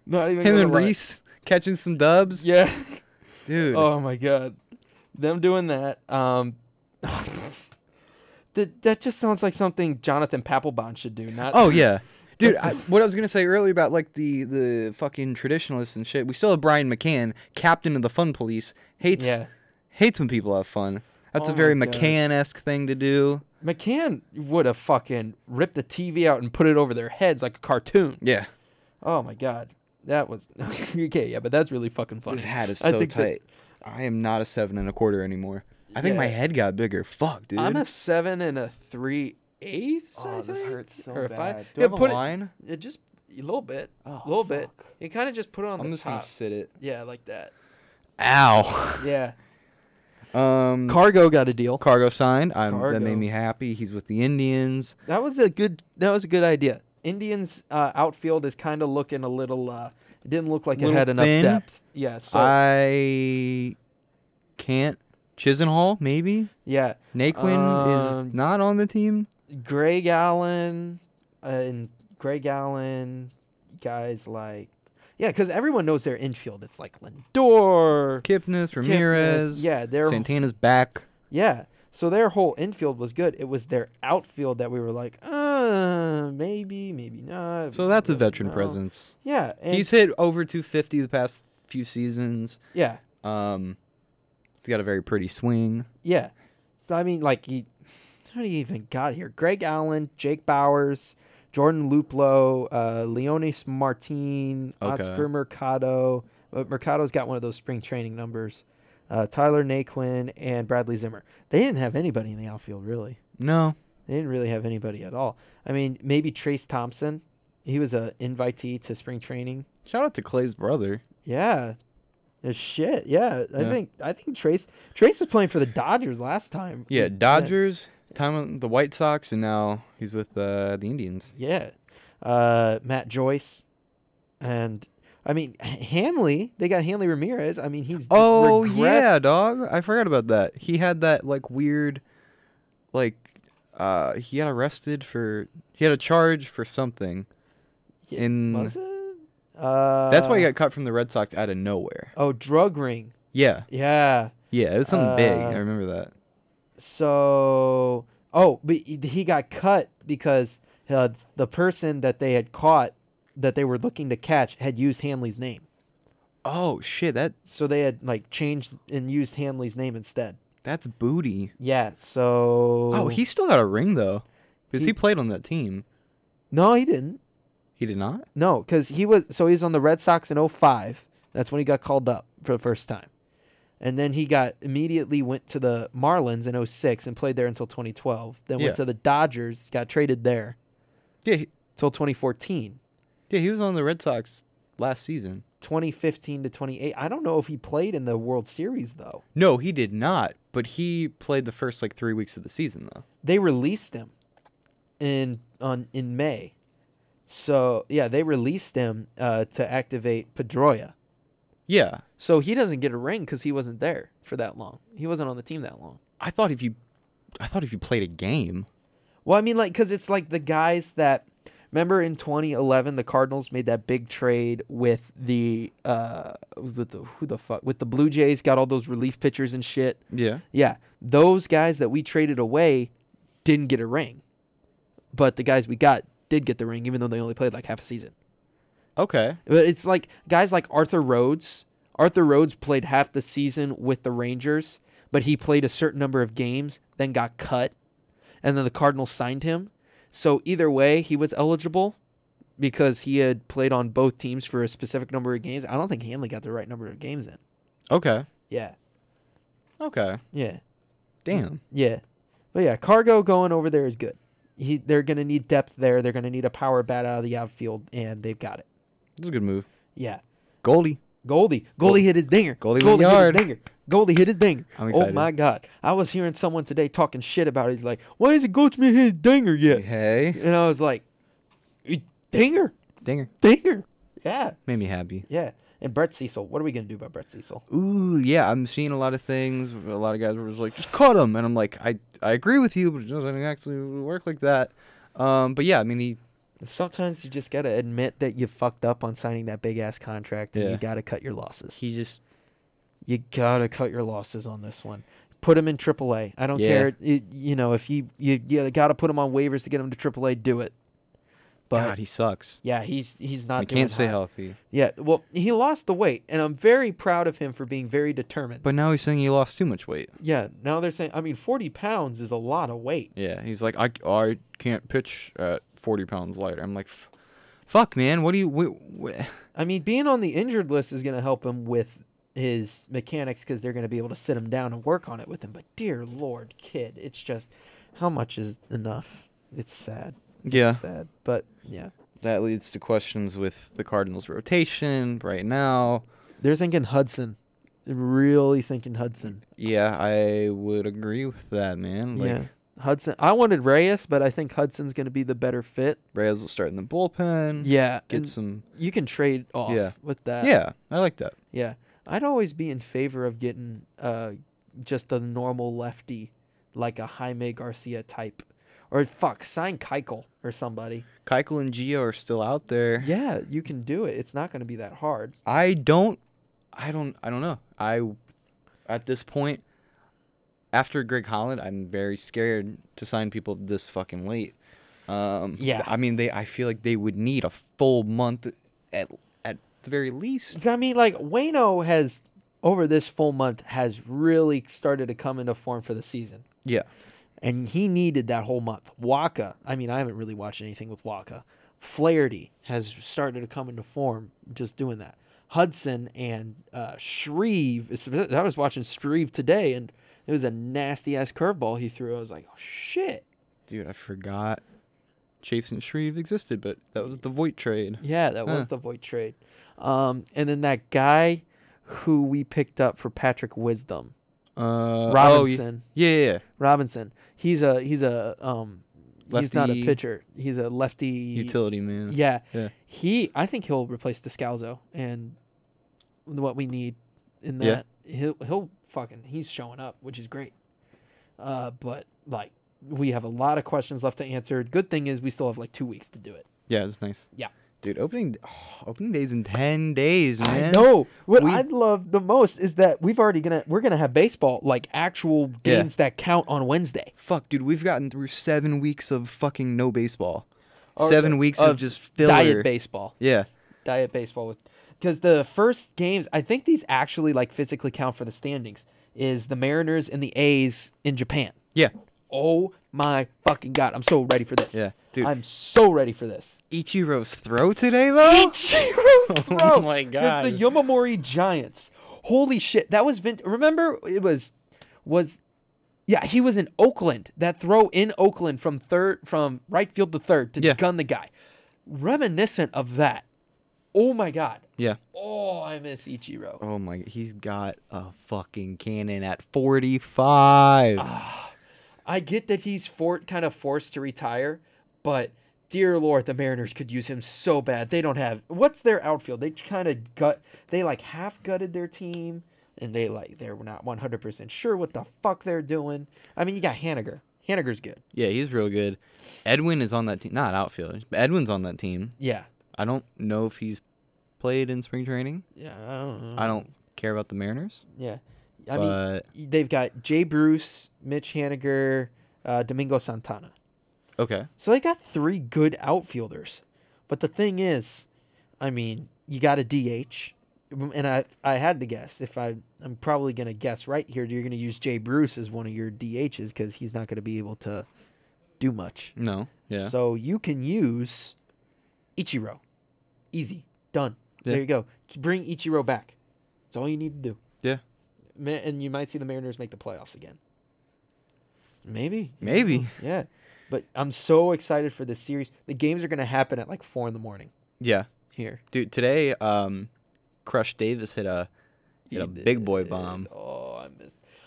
Not even Him gonna and lie. Reese catching some dubs. Yeah. Dude. Oh my God. Them doing that. That just sounds like something Jonathan Papelbon should do. Not. Oh yeah. Dude, what I was gonna say earlier about like the fucking traditionalists and shit. We still have Brian McCann, captain of the Fun Police. Hates when people have fun. That's Oh a very my God. McCann-esque thing to do. McCann would have fucking ripped the TV out and put it over their heads like a cartoon. Yeah. Oh my God. That was okay. Yeah, but that's really fucking funny. This hat is I so think tight. I am not a 7 1/4 anymore. I think my Yeah. head got bigger. Fuck, dude. I'm a 7 3/8. Oh, this hurts so Or a bad. 5. Do I have a put line? It just a little bit. Oh, a little bit. fuck. You kind of just put it on I'm the just gonna top. sit it. Yeah, like that. Ow. Yeah. Cargo got a deal. signed. That Cargo. made me happy. He's with the Indians. That was a good idea. Indians outfield is kind of looking a little it didn't look like it Little had enough thin. depth. Yeah, so I can't. Chisenhall, maybe. yeah. Naquin is not on the team. Greg Allen guys like because everyone knows their infield. It's like Lindor, Kipnis, Ramirez. yeah, they're Santana's back. yeah. So their whole infield was good. It was their outfield that we were like, maybe not. So that's a really veteran no. presence. Yeah, and He's hit over 250 the past few seasons. yeah, He's got a very pretty swing. yeah. So I mean, like how do you even got here? Greg Allen, Jake Bowers, Jordan Luplow, Leonis Martin, Okay. Oscar Mercado. Mercado's got one of those spring training numbers. Tyler Naquin and Bradley Zimmer. They didn't have anybody in the outfield, really. No. They didn't really have anybody at all. I mean, maybe Trace Thompson. He was a invitee to spring training. Shout out to Clay's brother. Yeah. Shit. Yeah. Yeah. I think Trace was playing for the Dodgers last time. Yeah, Dodgers, time on the White Sox, and now he's with the Indians. Yeah. Matt Joyce. And I mean, Hanley, they got Hanley Ramirez. I mean, he's Oh, regressed. yeah, dog. I forgot about that. He had that, like, weird, like, he got arrested for, he had a charge for something. Was it? That's why he got cut from the Red Sox out of nowhere. Oh, drug ring. Yeah. Yeah. Yeah, it was something big. I remember that. So, but he got cut because the person that they had caught, that they were looking to catch, had used Hanley's name. Oh, shit. So they had, like, changed and used Hanley's name instead. That's booty. Yeah, so... Oh, he still got a ring, though. Because he played on that team. No, he didn't. He did not? No, because he was on the Red Sox in 2005. That's when he got called up for the first time. And then he immediately went to the Marlins in 2006 and played there until 2012. Then went to the Dodgers, got traded there. Yeah. Till 2014. Yeah, he was on the Red Sox last season. 2015 to 28. I don't know if he played in the World Series, though. No, he did not. But he played the first, 3 weeks of the season, though. They released him in May. So, yeah, they released him to activate Pedroia. Yeah. So he doesn't get a ring because he wasn't there for that long. He wasn't on the team that long. I thought if you played a game. Well, I mean, because it's like the guys that... Remember in 2011, the Cardinals made that big trade with the Blue Jays, got all those relief pitchers and shit. Yeah. Yeah, those guys that we traded away didn't get a ring, but the guys we got did get the ring, even though they only played like half a season. Okay. But it's like guys like Arthur Rhodes. Arthur Rhodes played half the season with the Rangers, but he played a certain number of games, then got cut, and then the Cardinals signed him. So either way, he was eligible because he had played on both teams for a specific number of games. I don't think Hanley got the right number of games in. Okay. Yeah. Okay. Yeah. Damn. Yeah. But yeah, Cargo going over there is good. They're going to need depth there. They're going to need a power bat out of the outfield, and they've got it. It was a good move. Yeah. Goldie hit his dinger. Goldie went yard. Hit his dinger. Goldie hit his dinger. I'm excited. Oh, my God. I was hearing someone today talking shit about it. He's like, why hasn't Goldschmidt hit his dinger yet? Hey. And I was like, dinger. Yeah. Made me happy. Yeah. And Brett Cecil. What are we going to do about Brett Cecil? Ooh, yeah. I'm seeing a lot of things. A lot of guys were just like, just cut him. And I'm like, I agree with you, but it doesn't actually work like that. But yeah, I mean, Sometimes you just got to admit that you fucked up on signing that big-ass contract, and you got to cut your losses. You got to cut your losses on this one. Put him in AAA. I don't care. If you got to put him on waivers to get him to AAA, do it. But God, he sucks. Yeah, he's not. He can't stay healthy. Yeah, well, he lost the weight, and I'm very proud of him for being very determined. But now he's saying he lost too much weight. Yeah, now they're saying, 40 pounds is a lot of weight. Yeah, he's like, I can't pitch at 40 pounds lighter. I'm like, fuck, man, what do you... I mean, being on the injured list is going to help him with his mechanics because they're going to be able to sit him down and work on it with him. But dear Lord, kid, it's just, how much is enough? It's sad. Yeah. It's sad, but yeah. That leads to questions with the Cardinals' rotation right now. They're thinking Hudson. They're really thinking Hudson. Yeah, I would agree with that, man. Yeah. Hudson. I wanted Reyes, but I think Hudson's going to be the better fit. Reyes will start in the bullpen. Yeah. Get some... You can trade off with that. Yeah, I like that. Yeah. I'd always be in favor of getting just a normal lefty, like a Jaime Garcia type. Or sign Keuchel or somebody. Keuchel and Gio are still out there. Yeah, you can do it. It's not going to be that hard. I don't know. At this point, after Greg Holland, I'm very scared to sign people this fucking late. Yeah. I mean, I feel like they would need a full month at the very least. I mean, like, Waino has, over this full month, has really started to come into form for the season. Yeah. And he needed that whole month. Waka, I mean, I haven't really watched anything with Waka. Flaherty has started to come into form just doing that. Hudson and Shreve. I was watching Shreve today, and it was a nasty-ass curveball he threw. I was like, oh, shit. Dude, I forgot Chase and Shreve existed, but that was the Voit trade. Yeah, that was the Voit trade. And then that guy who we picked up for Patrick Wisdom. Robinson. Yeah. Robinson. He's he's not a pitcher. He's a lefty Utility man. Yeah. I think he'll replace Descalzo and what we need in that. He'll he's showing up, which is great. But like we have a lot of questions left to answer. Good thing is we still have like 2 weeks to do it. Yeah, it's nice. Yeah. Dude, opening days in 10 days, man. I know. What I'd love the most is that we're gonna have baseball, like actual games that count on Wednesday. Fuck, dude, we've gotten through 7 weeks of fucking no baseball. 7 weeks of just filler. Diet baseball. Yeah. Diet baseball because the first games, I think these actually like physically count for the standings, is the Mariners and the A's in Japan. Yeah. Oh my fucking God. I'm so ready for this. Yeah. Dude. I'm so ready for this. Ichiro's throw today, though? Ichiro's throw. Oh my God. Because the Yomamori Giants. Holy shit. That was remember it was yeah, he was in Oakland. That throw in Oakland from right field to third to gun the guy. Reminiscent of that. Oh my God. Yeah. Oh, I miss Ichiro. Oh my, he's got a fucking cannon at 45. I get that he's kind of forced to retire, but dear Lord, the Mariners could use him so bad. They don't have, what's their outfield? They kind of half gutted their team, and they're not 100% sure what the fuck they're doing. I mean, you got Haniger. Haniger's good. Yeah, he's real good. Edwin is on that team. Not outfield, but Edwin's on that team. Yeah. I don't know if he's played in spring training. Yeah, I don't know. I don't care about the Mariners. Yeah. I mean, they've got Jay Bruce, Mitch Haniger, Domingo Santana. Okay. So they got 3 good outfielders. But the thing is, I mean, you got a DH. And I had to guess. I'm probably going to guess right here. You're going to use Jay Bruce as one of your DHs because he's not going to be able to do much. No. Yeah. So you can use Ichiro. Easy. Done. Yeah. There you go. Bring Ichiro back. That's all you need to do. Yeah. And you might see the Mariners make the playoffs again. Maybe. Yeah. But I'm so excited for this series. The games are going to happen at like 4 a.m. Yeah. Here. Dude, today, Crush Davis hit a big boy bomb. Oh,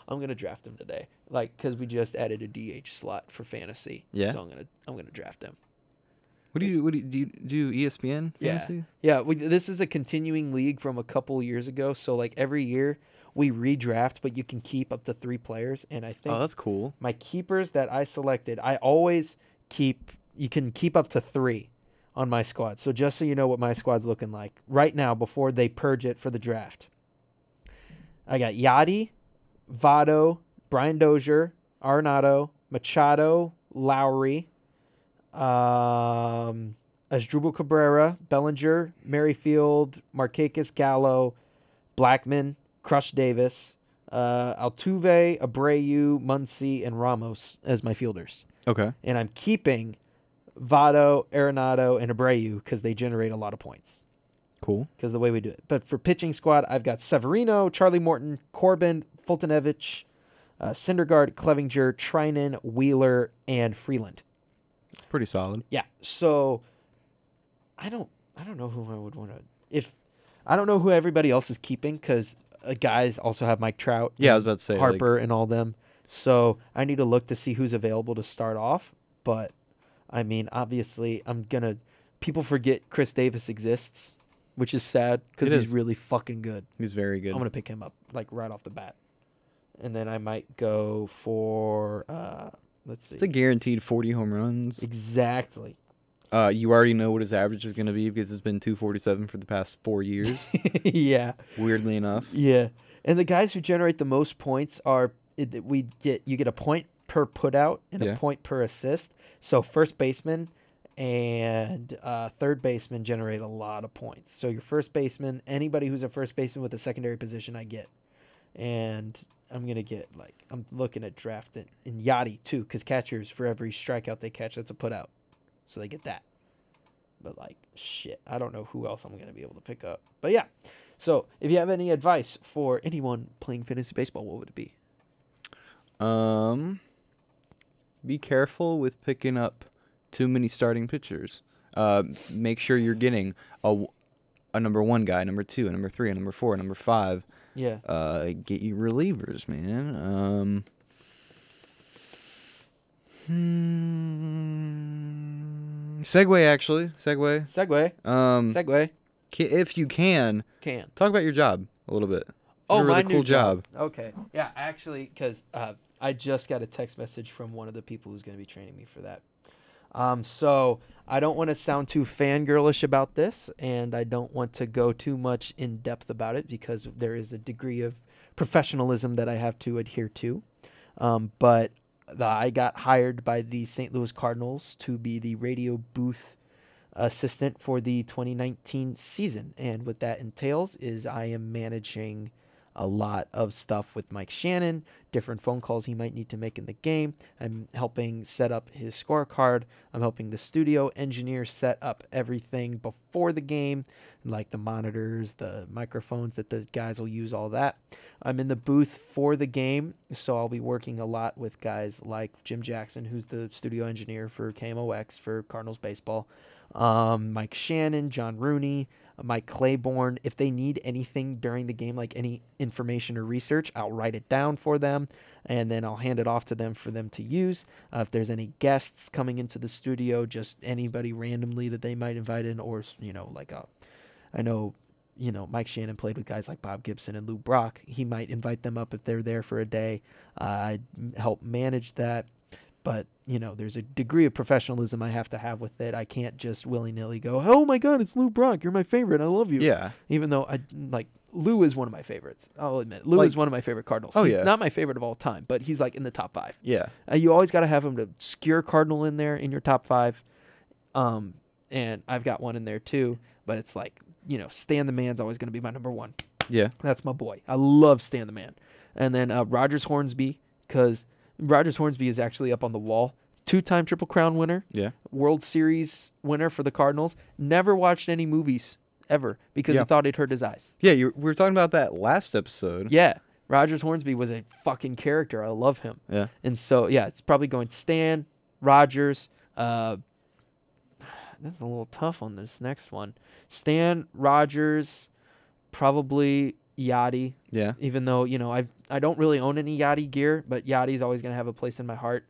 I'm going to draft him today. Like, because we just added a DH slot for fantasy. Yeah. So I'm gonna draft him. What do you do ESPN fantasy? Yeah. This is a continuing league from a couple years ago. So like every year we redraft, but you can keep up to 3 players. And I think that's cool. My keepers that I selected, I always keep. You can keep up to 3 on my squad. So just so you know what my squad's looking like right now before they purge it for the draft. I got Yachty, Votto, Brian Dozier, Arenado, Machado, Lowry, Asdrubal Cabrera, Bellinger, Merrifield, Markakis, Gallo, Blackman, Crush Davis, Altuve, Abreu, Muncy, and Ramos as my fielders. Okay. And I'm keeping Votto, Arenado, and Abreu because they generate a lot of points. Cool. Because the way we do it. But for pitching squad, I've got Severino, Charlie Morton, Corbin, Fultonevich, Syndergaard, Clevinger, Trinan, Wheeler, and Freeland. Pretty solid. Yeah. So I don't know who I would want to. I don't know who everybody else is keeping because guys also have Mike Trout. Yeah, I was about to say Harper and all them. So I need to look to see who's available to start off. But I mean, obviously, people forget Chris Davis exists, which is sad because he's really fucking good. He's very good. I'm gonna pick him up like right off the bat, and then I might go for let's see. It's a guaranteed 40 home runs. Exactly. You already know what his average is going to be because it's been 247 for the past 4 years. Yeah. Weirdly enough. Yeah, and the guys who generate the most points you get a point per putout and a point per assist. So first baseman and third baseman generate a lot of points. So your first baseman, anybody who's a first baseman with a secondary position, I get. And I'm looking at drafting in Yachty too, because catchers for every strikeout they catch, that's a put out, so they get that. But like shit, I don't know who else I'm gonna be able to pick up. But yeah, so if you have any advice for anyone playing fantasy baseball, what would it be? Be careful with picking up too many starting pitchers. Make sure you're getting a number 1 guy, number 2, a number 3, a number 4, a number 5. Yeah. Get you relievers, man. Segue, actually. Segue. Segue. If you can, talk about your job a little bit. Oh, really my cool new job. Okay. Yeah, actually, because I just got a text message from one of the people who's going to be training me for that. So I don't want to sound too fangirlish about this, and I don't want to go too much in depth about it because there is a degree of professionalism that I have to adhere to. But I got hired by the St. Louis Cardinals to be the radio booth assistant for the 2019 season. And what that entails is I am managing a lot of stuff with Mike Shannon, different phone calls he might need to make in the game. I'm helping set up his scorecard. I'm helping the studio engineer set up everything before the game, like the monitors, the microphones that the guys will use, all that. I'm in the booth for the game, so I'll be working a lot with guys like Jim Jackson, who's the studio engineer for KMOX for Cardinals baseball, Mike Shannon, John Rooney, Mike Claiborne. If they need anything during the game, like any information or research, I'll write it down for them, and then I'll hand it off to them for them to use. If there's any guests coming into the studio, just anybody randomly that they might invite in, or, I know, Mike Shannon played with guys like Bob Gibson and Lou Brock. He might invite them up if they're there for a day. I help manage that. But, there's a degree of professionalism I have to have with it. I can't just willy-nilly go, oh, my God, it's Lou Brock. You're my favorite. I love you. Yeah. Even though, Lou is one of my favorites. I'll admit. Lou is one of my favorite Cardinals. Oh, he's yeah. not my favorite of all time, but he's, in the top 5. Yeah. You always got to have him to obscure Cardinal in there in your top 5. And I've got one in there, too. But it's Stan the Man's always going to be my number 1. Yeah. That's my boy. I love Stan the Man. And then Rogers Hornsby, because Rogers Hornsby is actually up on the wall. 2-time Triple Crown winner. Yeah. World Series winner for the Cardinals. Never watched any movies ever because he thought it hurt his eyes. Yeah, we were talking about that last episode. Yeah. Rogers Hornsby was a fucking character. I love him. Yeah. And so, yeah, it's probably going Stan, Rogers. That's a little tough on this next one. Stan, Rogers, probably Yachty. Yeah. Even though, I don't really own any Yachty gear, but Yachty's always going to have a place in my heart.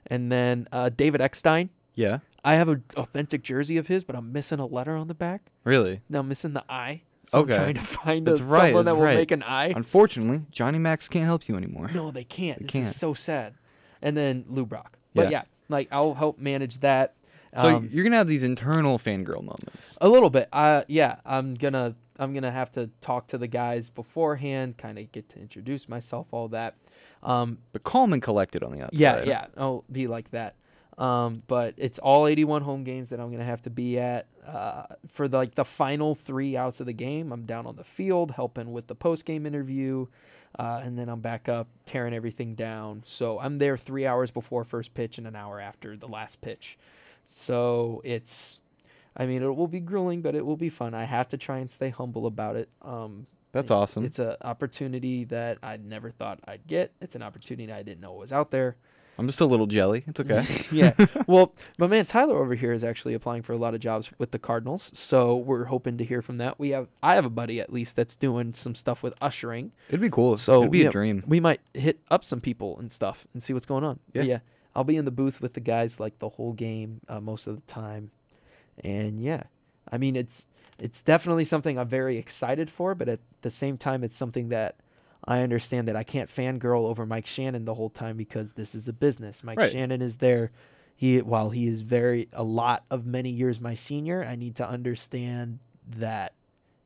And then David Eckstein. Yeah. I have an authentic jersey of his, but I'm missing a letter on the back. Really? No, I'm missing the I. So I'm trying to find someone that will make an I. Unfortunately, Johnny Max can't help you anymore. No, they can't. This is so sad. And then Lou Brock. But yeah, I'll help manage that. So you're gonna have these internal fangirl moments. A little bit. Yeah, I'm gonna have to talk to the guys beforehand, kind of get to introduce myself, all that. But calm and collected on the outside. Yeah, I'll be like that. But it's all 81 home games that I'm gonna have to be at. For the final 3 outs of the game, I'm down on the field helping with the post game interview, and then I'm back up tearing everything down. So I'm there 3 hours before first pitch and an hour after the last pitch. So it will be grueling, but it will be fun. I have to try and stay humble about it. That's awesome. It's an opportunity that I never thought I'd get. It's an opportunity I didn't know was out there. I'm just a little jelly. It's okay. Yeah. Well, my man Tyler over here is actually applying for a lot of jobs with the Cardinals, so we're hoping to hear from that. I have a buddy at least that's doing some stuff with ushering. It'd be cool. So it'd be a dream. We might hit up some people and stuff and see what's going on. Yeah. But yeah. I'll be in the booth with the guys the whole game most of the time. And yeah, it's definitely something I'm very excited for, but at the same time, it's something that I understand that I can't fangirl over Mike Shannon the whole time because this is a business. Mike Shannon is there. While he is a lot of many years my senior, I need to understand that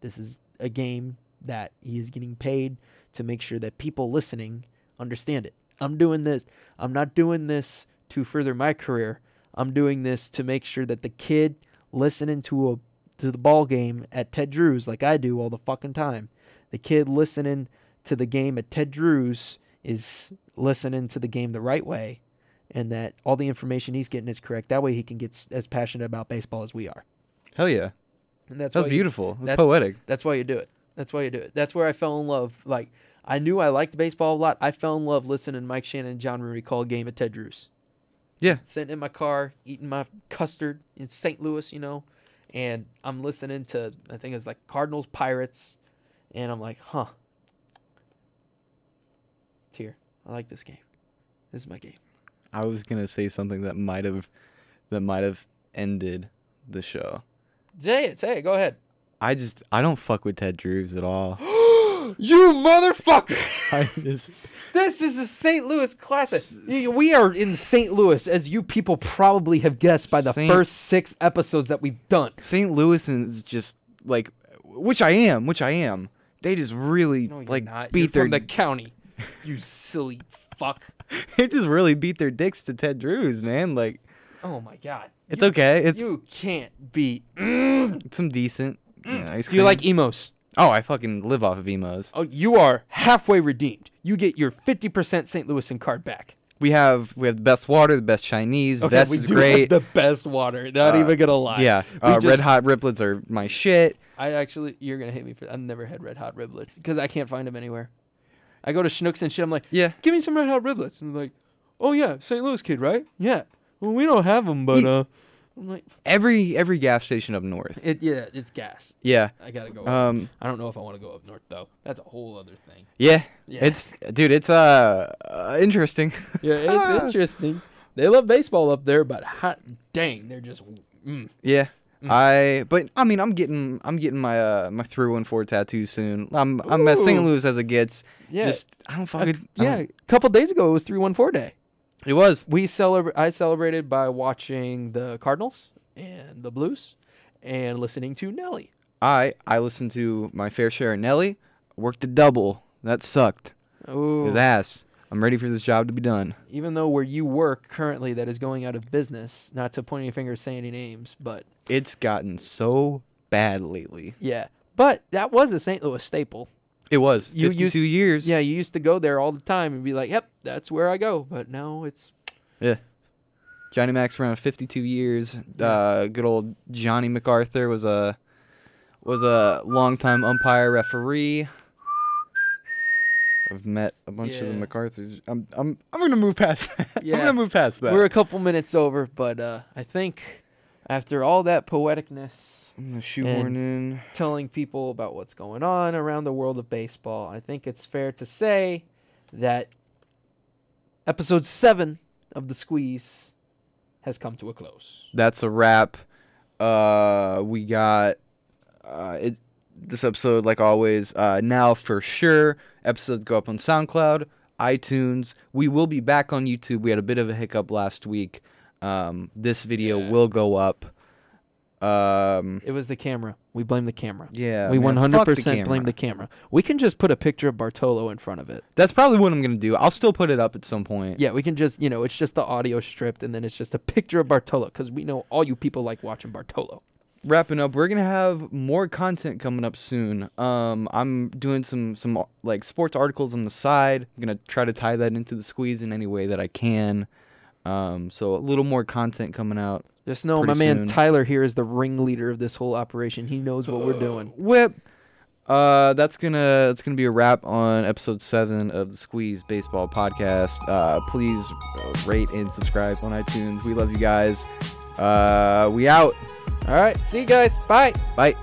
this is a game that he is getting paid to make sure that people listening understand it. I'm doing this. I'm not doing this to further my career. I'm doing this to make sure that the kid listening to the ball game at Ted Drew's, like I do all the fucking time, the kid listening to the game at Ted Drew's is listening to the game the right way, and that all the information he's getting is correct. That way he can get as passionate about baseball as we are. Hell yeah. And that's That's why beautiful. That's poetic. That's why you do it. That's why you do it. That's where I fell in love. Like, I knew I liked baseball a lot. I fell in love listening to Mike Shannon and John Rooney call a game at Ted Drew's. Yeah. Sitting in my car, eating my custard in St. Louis, and I'm listening to, I think it's like Cardinals, Pirates, and I'm like, huh. It's here. I like this game. This is my game. I was gonna say something that might have ended the show. Say it. Go ahead. I don't fuck with Ted Drews at all. You motherfucker! This is a St. Louis classic. We are in St. Louis, as you people probably have guessed by the first 6 episodes that we've done. St. Louis is just like, which I am. They just really beat from the county. You silly fuck. They just really beat their dicks to Ted Drews, man. Like, oh my god. It's okay. You can't beat. It's some decent. Ice cream. Do you like emos? Oh, I fucking live off of emos. Oh, you are halfway redeemed. You get your 50% St. Louis card back. We have the best water, the best Chinese. Okay, Vest is great. The best water. Not even gonna lie. Yeah, Red Hot Riblets are my shit. You're gonna hate me for that. I've never had Red Hot Riblets because I can't find them anywhere. I go to Schnucks and shit. I'm like, yeah, give me some Red Hot Riblets. And they're like, oh yeah, St. Louis kid, right? Yeah. Well, we don't have them, but I'm like, every gas station up north. It's gas. Yeah, I gotta go. Up. I don't know if I want to go up north though. That's a whole other thing. Yeah. It's interesting. Yeah, it's interesting. They love baseball up there, but hot dang, they're just. Yeah. I'm getting my my 314 tattoo soon. I'm as St. Louis as it gets. Yeah. Just I don't fucking. A couple days ago it was 314 day. It was. I celebrated by watching the Cardinals and the Blues and listening to Nelly. I listened to my fair share of Nelly. Worked a double. That sucked. Ooh. His ass. I'm ready for this job to be done. Even though where you work currently that is going out of business, not to point any fingers, say any names, but it's gotten so bad lately. Yeah. But that was a St. Louis staple. It was 52 years. Yeah, you used to go there all the time and be like, "Yep, that's where I go." But now it's Johnny Mac's around 52 years. Good old Johnny MacArthur was a longtime umpire referee. I've met a bunch of the MacArthurs. I'm gonna move past that. Yeah. I'm gonna move past that. We're a couple minutes over, but I think after all that poeticness. I'm gonna shoehorn in telling people about what's going on around the world of baseball. I think it's fair to say that episode 7 of The Squeeze has come to a close. That's a wrap. We got this episode, like always, now for sure. Episodes go up on SoundCloud, iTunes. We will be back on YouTube. We had a bit of a hiccup last week. This video will go up. It was the camera. We blame the camera. Yeah, we 100% blame the camera. We can just put a picture of Bartolo in front of it. That's probably what I'm gonna do. I'll still put it up at some point. Yeah, we can just, it's just the audio stripped, and then it's just a picture of Bartolo because we know all you people like watching Bartolo. Wrapping up, we're gonna have more content coming up soon. I'm doing some like sports articles on the side. I'm gonna try to tie that into the Squeeze in any way that I can. So a little more content coming out. Just know my man Tyler here is the ringleader of this whole operation. He knows what we're doing. Whip. That's gonna be a wrap on episode 7 of the Squeeze Baseball Podcast. Please rate and subscribe on iTunes. We love you guys. We out. All right. See you guys. Bye. Bye.